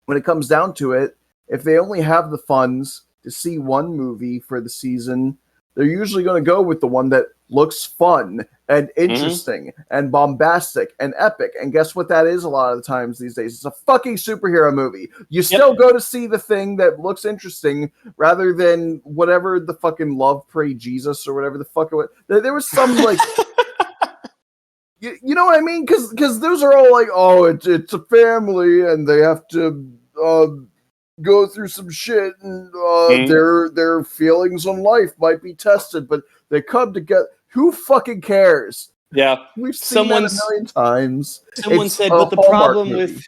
when it comes down to it, if they only have the funds to see one movie for the season, they're usually going to go with the one that looks fun and interesting and bombastic and epic. And guess what that is a lot of the times these days? It's a fucking superhero movie. You still go to see the thing that looks interesting rather than whatever the fucking Love, Pray, Jesus or whatever the fuck it was. There was some like... you know what I mean? Because those are all like, oh, it's a family and they have to go through some shit and their feelings on life might be tested, but they come together. Who fucking cares? Yeah, we've seen that a million times. Someone said, but the problem with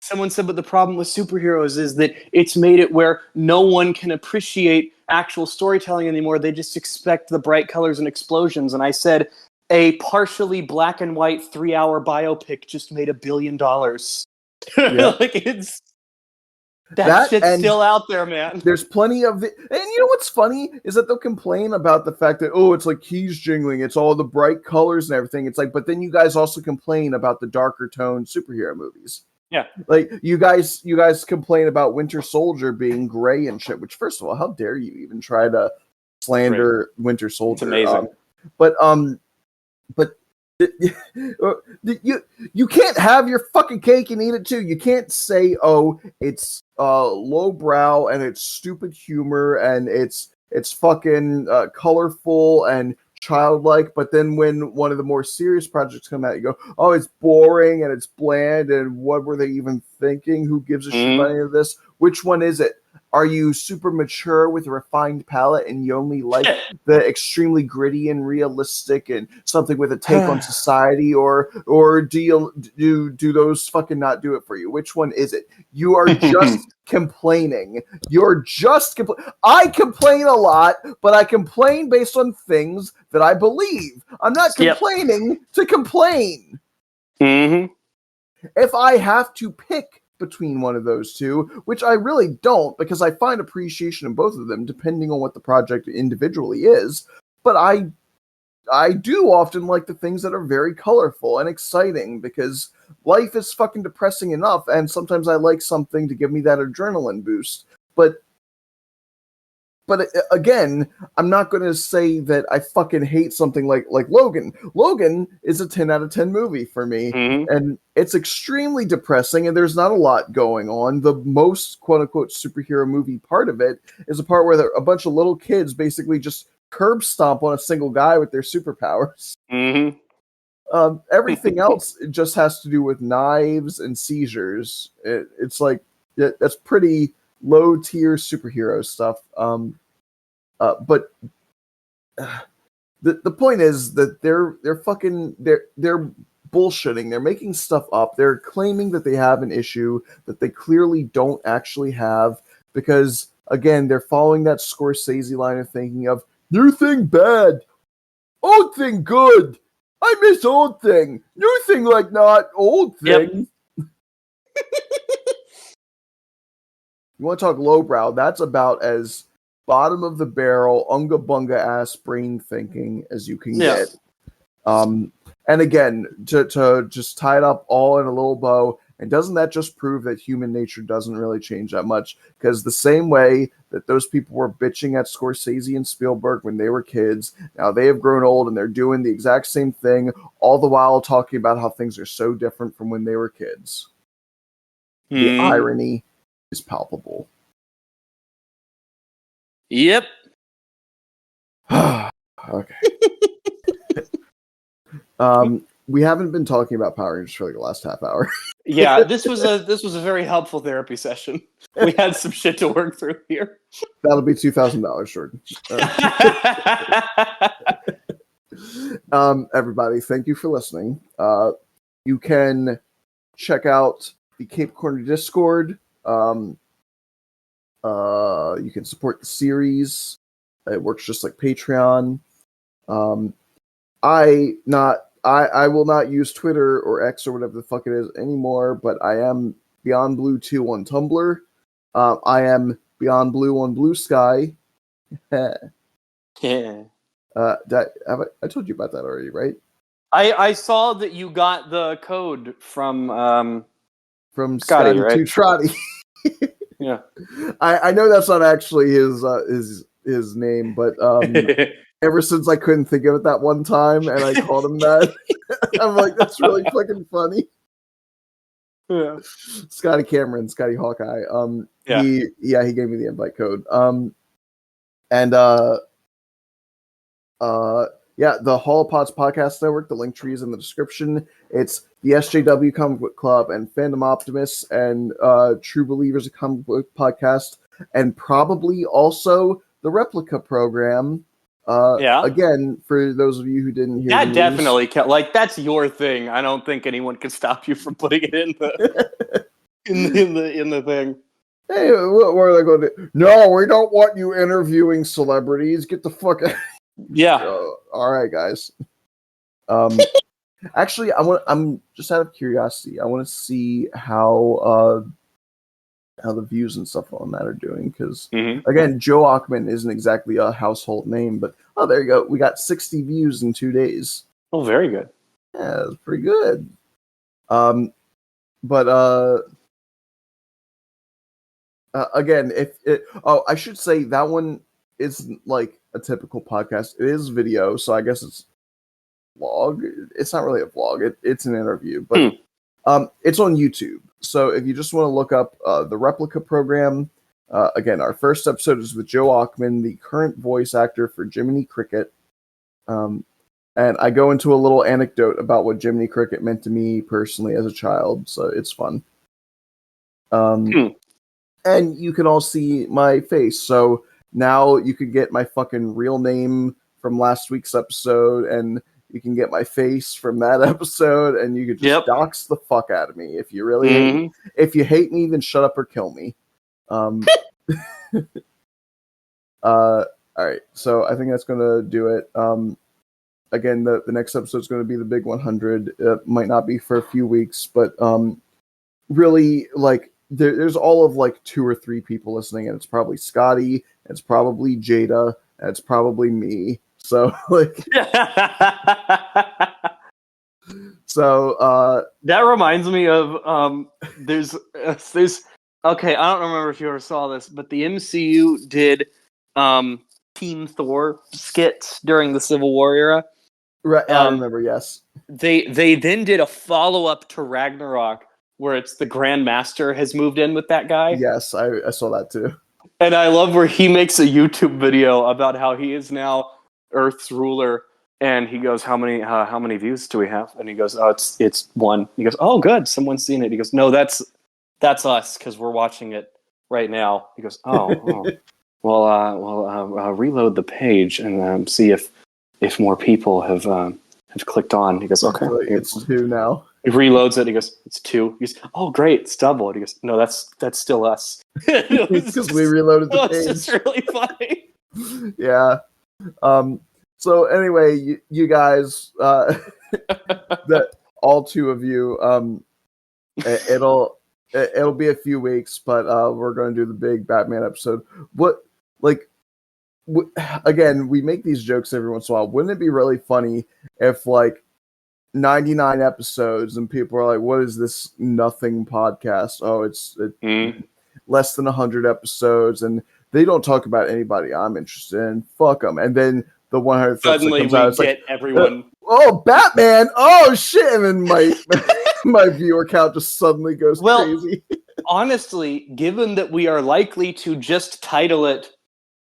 Someone said, but the problem with superheroes is that it's made it where no one can appreciate actual storytelling anymore. They just expect the bright colors and explosions. And I said, a partially black and white 3-hour biopic just made $1 billion. Yeah. Like that shit's and still out there, man. there's plenty of it. And you know what's funny is that they'll complain about the fact that, oh, it's like keys jingling, it's all the bright colors and everything. It's like, but then you guys also complain about the darker tone superhero movies. Yeah. Like you guys complain about Winter Soldier being gray and shit, which first of all, how dare you even try to slander Winter Soldier? It's amazing. But you can't have your fucking cake and eat it too. You can't say, oh, it's lowbrow and it's stupid humor and it's fucking colorful and childlike, but then when one of the more serious projects come out, you go, oh, it's boring and it's bland and what were they even thinking? Who gives a shit about any of this? Which one is it? Are you super mature with a refined palate and you only like the extremely gritty and realistic and something with a take on society, or do those fucking not do it for you? Which one is it? You are just complaining. You're just I complain a lot, but I complain based on things that I believe. I'm not complaining to complain. Mm-hmm. If I have to pick between one of those two, which I really don't, because I find appreciation in both of them depending on what the project individually is, but I do often like the things that are very colorful and exciting, because life is fucking depressing enough, and sometimes I like something to give me that adrenaline boost. But again, I'm not going to say that I fucking hate something like Logan. Logan is a 10 out of 10 movie for me, and it's extremely depressing, and there's not a lot going on. The most quote-unquote superhero movie part of it is a part where a bunch of little kids basically just curb stomp on a single guy with their superpowers. Everything else just has to do with knives and seizures. It's like, that's pretty low-tier superhero stuff. But the point is that they're bullshitting. They're making stuff up. They're claiming that they have an issue that they clearly don't actually have, because again, they're following that Scorsese line of thinking of new thing bad, old thing good. I miss old thing. New thing like not old thing. Yep. You want to talk lowbrow? That's about as bottom of the barrel, unga bunga ass brain thinking as you can get. And again, to just tie it up all in a little bow, and doesn't that just prove that human nature doesn't really change that much? Because the same way that those people were bitching at Scorsese and Spielberg when they were kids, now they have grown old and they're doing the exact same thing, all the while talking about how things are so different from when they were kids. The irony is palpable. Yep. Okay. We haven't been talking about Power Rangers for like the last half hour. Yeah, this was a very helpful therapy session. We had some shit to work through here. That'll be $2,000, Jordan. Everybody, thank you for listening. You can check out the Cape Corner Discord. You can support the series. It works just like Patreon. I will not use Twitter or X or whatever the fuck it is anymore, but I am Beyond Blue 2 on Tumblr. I am Beyond Blue on Bluesky. Yeah. I told you about that already, right? I saw that you got the code from Scotty, right? To Trotty. Yeah. I know that's not actually his name, but ever since I couldn't think of it that one time and I called him that, I'm like, that's really fucking funny. Yeah. Scotty Cameron, Scotty Hawkeye. He gave me the invite code. The Hall of Pods Podcast Network, the link tree is in the description. It's the SJW Comic Book Club and Fandom Optimists and True Believers of Comic Book Podcast, and probably also the Replica program. Again, for those of you who didn't hear that definitely that's your thing. I don't think anyone can stop you from putting it in the in the thing. Hey, what are they going to do? No, we don't want you interviewing celebrities. Get the fuck out. Yeah. All right, guys. Actually, I'm just out of curiosity. I want to see how the views and stuff on that are doing because again, Joe Achman isn't exactly a household name, but there you go. We got 60 views in 2 days. Oh, very good. Yeah, that's pretty good. But again, I should say that one isn't like a typical podcast. It is video, so I guess it's vlog. It's not really a vlog. It's an interview, but it's on YouTube. So if you just want to look up the Replica program, again, our first episode is with Joe Achman, the current voice actor for Jiminy Cricket. And I go into a little anecdote about what Jiminy Cricket meant to me personally as a child, so it's fun. And you can all see my face. So now you could get my fucking real name from last week's episode, and you can get my face from that episode, and you could just dox the fuck out of me if you really hate me. If you hate me, then shut up or kill me. All right, so I think that's gonna do it. Again, the next episode is going to be the big 100. It might not be for a few weeks, but really, like, there's all of like 2 or 3 people listening, and it's probably Scotty, it's probably Jada, and it's probably me. So like, so that reminds me of there's okay, I don't remember if you ever saw this, but the MCU did Team Thor skits during the Civil War era. Right, I remember. Yes, they then did a follow-up to Ragnarok where it's the Grand Master has moved in with that guy. Yes, I saw that too. And I love where he makes a YouTube video about how he is now Earth's ruler, and he goes, "How many views do we have?" And he goes, "Oh, it's 1." He goes, "Oh, good, someone's seen it." He goes, "No, that's us because we're watching it right now." He goes, "Oh, well, reload the page and see if more people have clicked on." He goes, "Okay, it's 2 now." He reloads it. He goes, "It's 2." He goes, "Oh, great, it's double." And he goes, "No, that's still us." Because we reloaded the page. It's just really funny. Yeah. So anyway, you guys, that all 2 of you, it'll be a few weeks, but we're going to do the big Batman episode. Again, we make these jokes every once in a while. Wouldn't it be really funny if like 99 episodes and people are like, "What is this nothing podcast?" Oh, it's less than 100 episodes, and they don't talk about anybody I'm interested in. Fuck them. And then the 100th suddenly comes we out, it's get like, everyone. Oh, Batman! Oh shit! And then my viewer count just suddenly goes crazy. Honestly, given that we are likely to just title it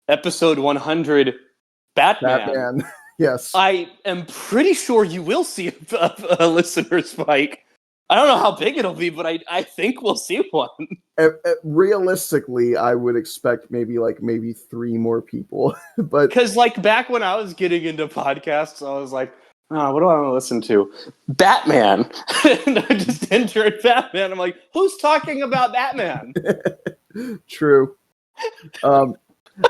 Episode 100 Batman. Yes. I am pretty sure you will see a listener spike. I don't know how big it'll be, but I think we'll see one. Realistically, I would expect maybe 3 more people. But because like back when I was getting into podcasts, I was like, "Oh, what do I want to listen to? Batman." And I just entered Batman. I'm like, "Who's talking about Batman?" True.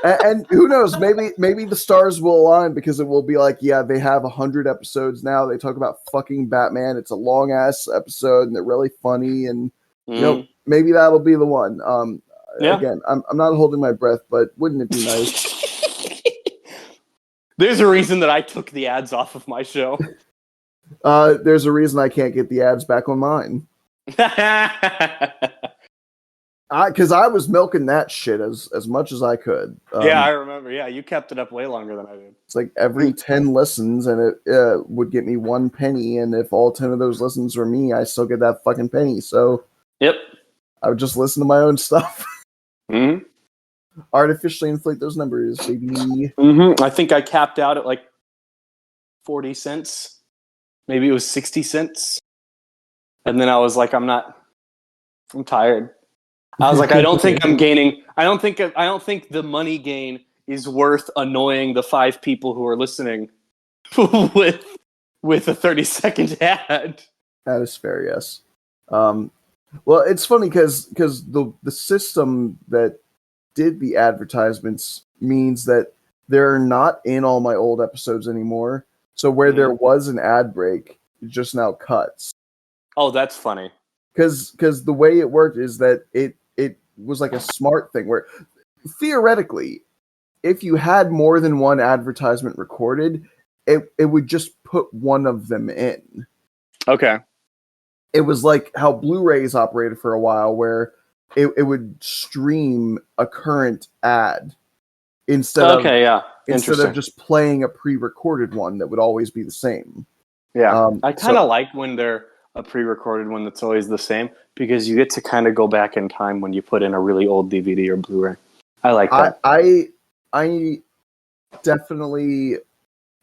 And who knows? Maybe the stars will align because it will be like, yeah, they have 100 episodes now. They talk about fucking Batman. It's a long ass episode, and they're really funny. And maybe that'll be the one. Again, I'm not holding my breath, but wouldn't it be nice? There's a reason that I took the ads off of my show. There's a reason I can't get the ads back on mine. Because I was milking that shit as much as I could. Yeah, I remember. Yeah, you kept it up way longer than I did. It's like every 10 listens, and it would get me 1 penny. And if all 10 of those listens were me, I still get that fucking penny. So, yep, I would just listen to my own stuff. Artificially inflate those numbers, baby. I think I capped out at like 40 cents. Maybe it was 60 cents. And then I was like, I'm tired. I was like, I don't think I'm gaining. I don't think the money gain is worth annoying the 5 people who are listening with a 30-second ad. That is fair, yes. Well, it's funny because the system that did the advertisements means that they're not in all my old episodes anymore. So where there was an ad break, it just now cuts. Oh, that's funny. Because the way it worked is that it was like a smart thing where theoretically, if you had more than one advertisement recorded, it would just put one of them in. Okay. It was like how Blu-rays operated for a while, where it would stream a current ad instead Yeah. of just playing a pre-recorded one that would always be the same. Yeah. I kind So of like when they're a pre-recorded one that's always the same because you get to kind of go back in time when you put in a really old DVD or Blu-ray. I like that. I definitely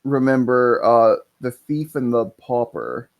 remember The Thief and the Pauper,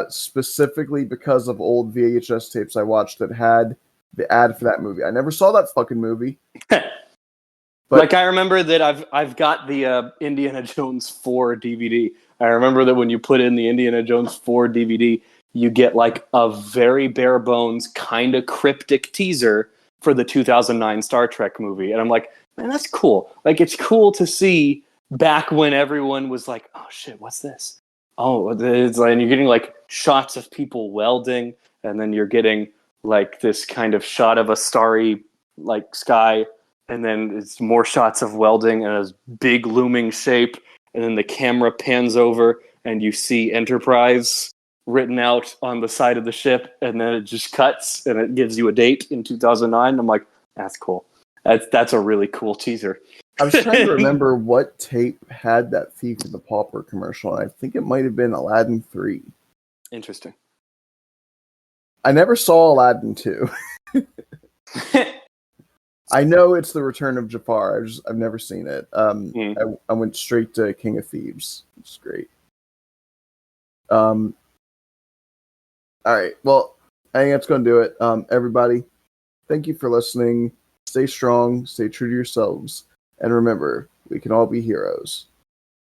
specifically because of old VHS tapes I watched that had the ad for that movie. I never saw that fucking movie. But like I remember that I've got the Indiana Jones 4 DVD. I remember that when you put in the Indiana Jones 4 DVD, you get like a very bare bones, kind of cryptic teaser for the 2009 Star Trek movie. And I'm like, man, that's cool. Like, it's cool to see back when everyone was like, oh shit, what's this? Oh, it's like, and you're getting like shots of people welding, and then you're getting like this kind of shot of a starry like sky, and then it's more shots of welding and a big looming shape, and then the camera pans over and you see Enterprise written out on the side of the ship, and then it just cuts and it gives you a date in 2009. I'm like, that's cool. That's a really cool teaser. I was trying to remember what tape had that Thief and the Pauper commercial, and I think it might have been Aladdin 3. Interesting. I never saw Aladdin 2. I know it's the Return of Jafar. I've never seen it. I went straight to King of Thieves, which is great. All right. Well, I think that's going to do it. Everybody, thank you for listening. Stay strong. Stay true to yourselves. And remember, we can all be heroes.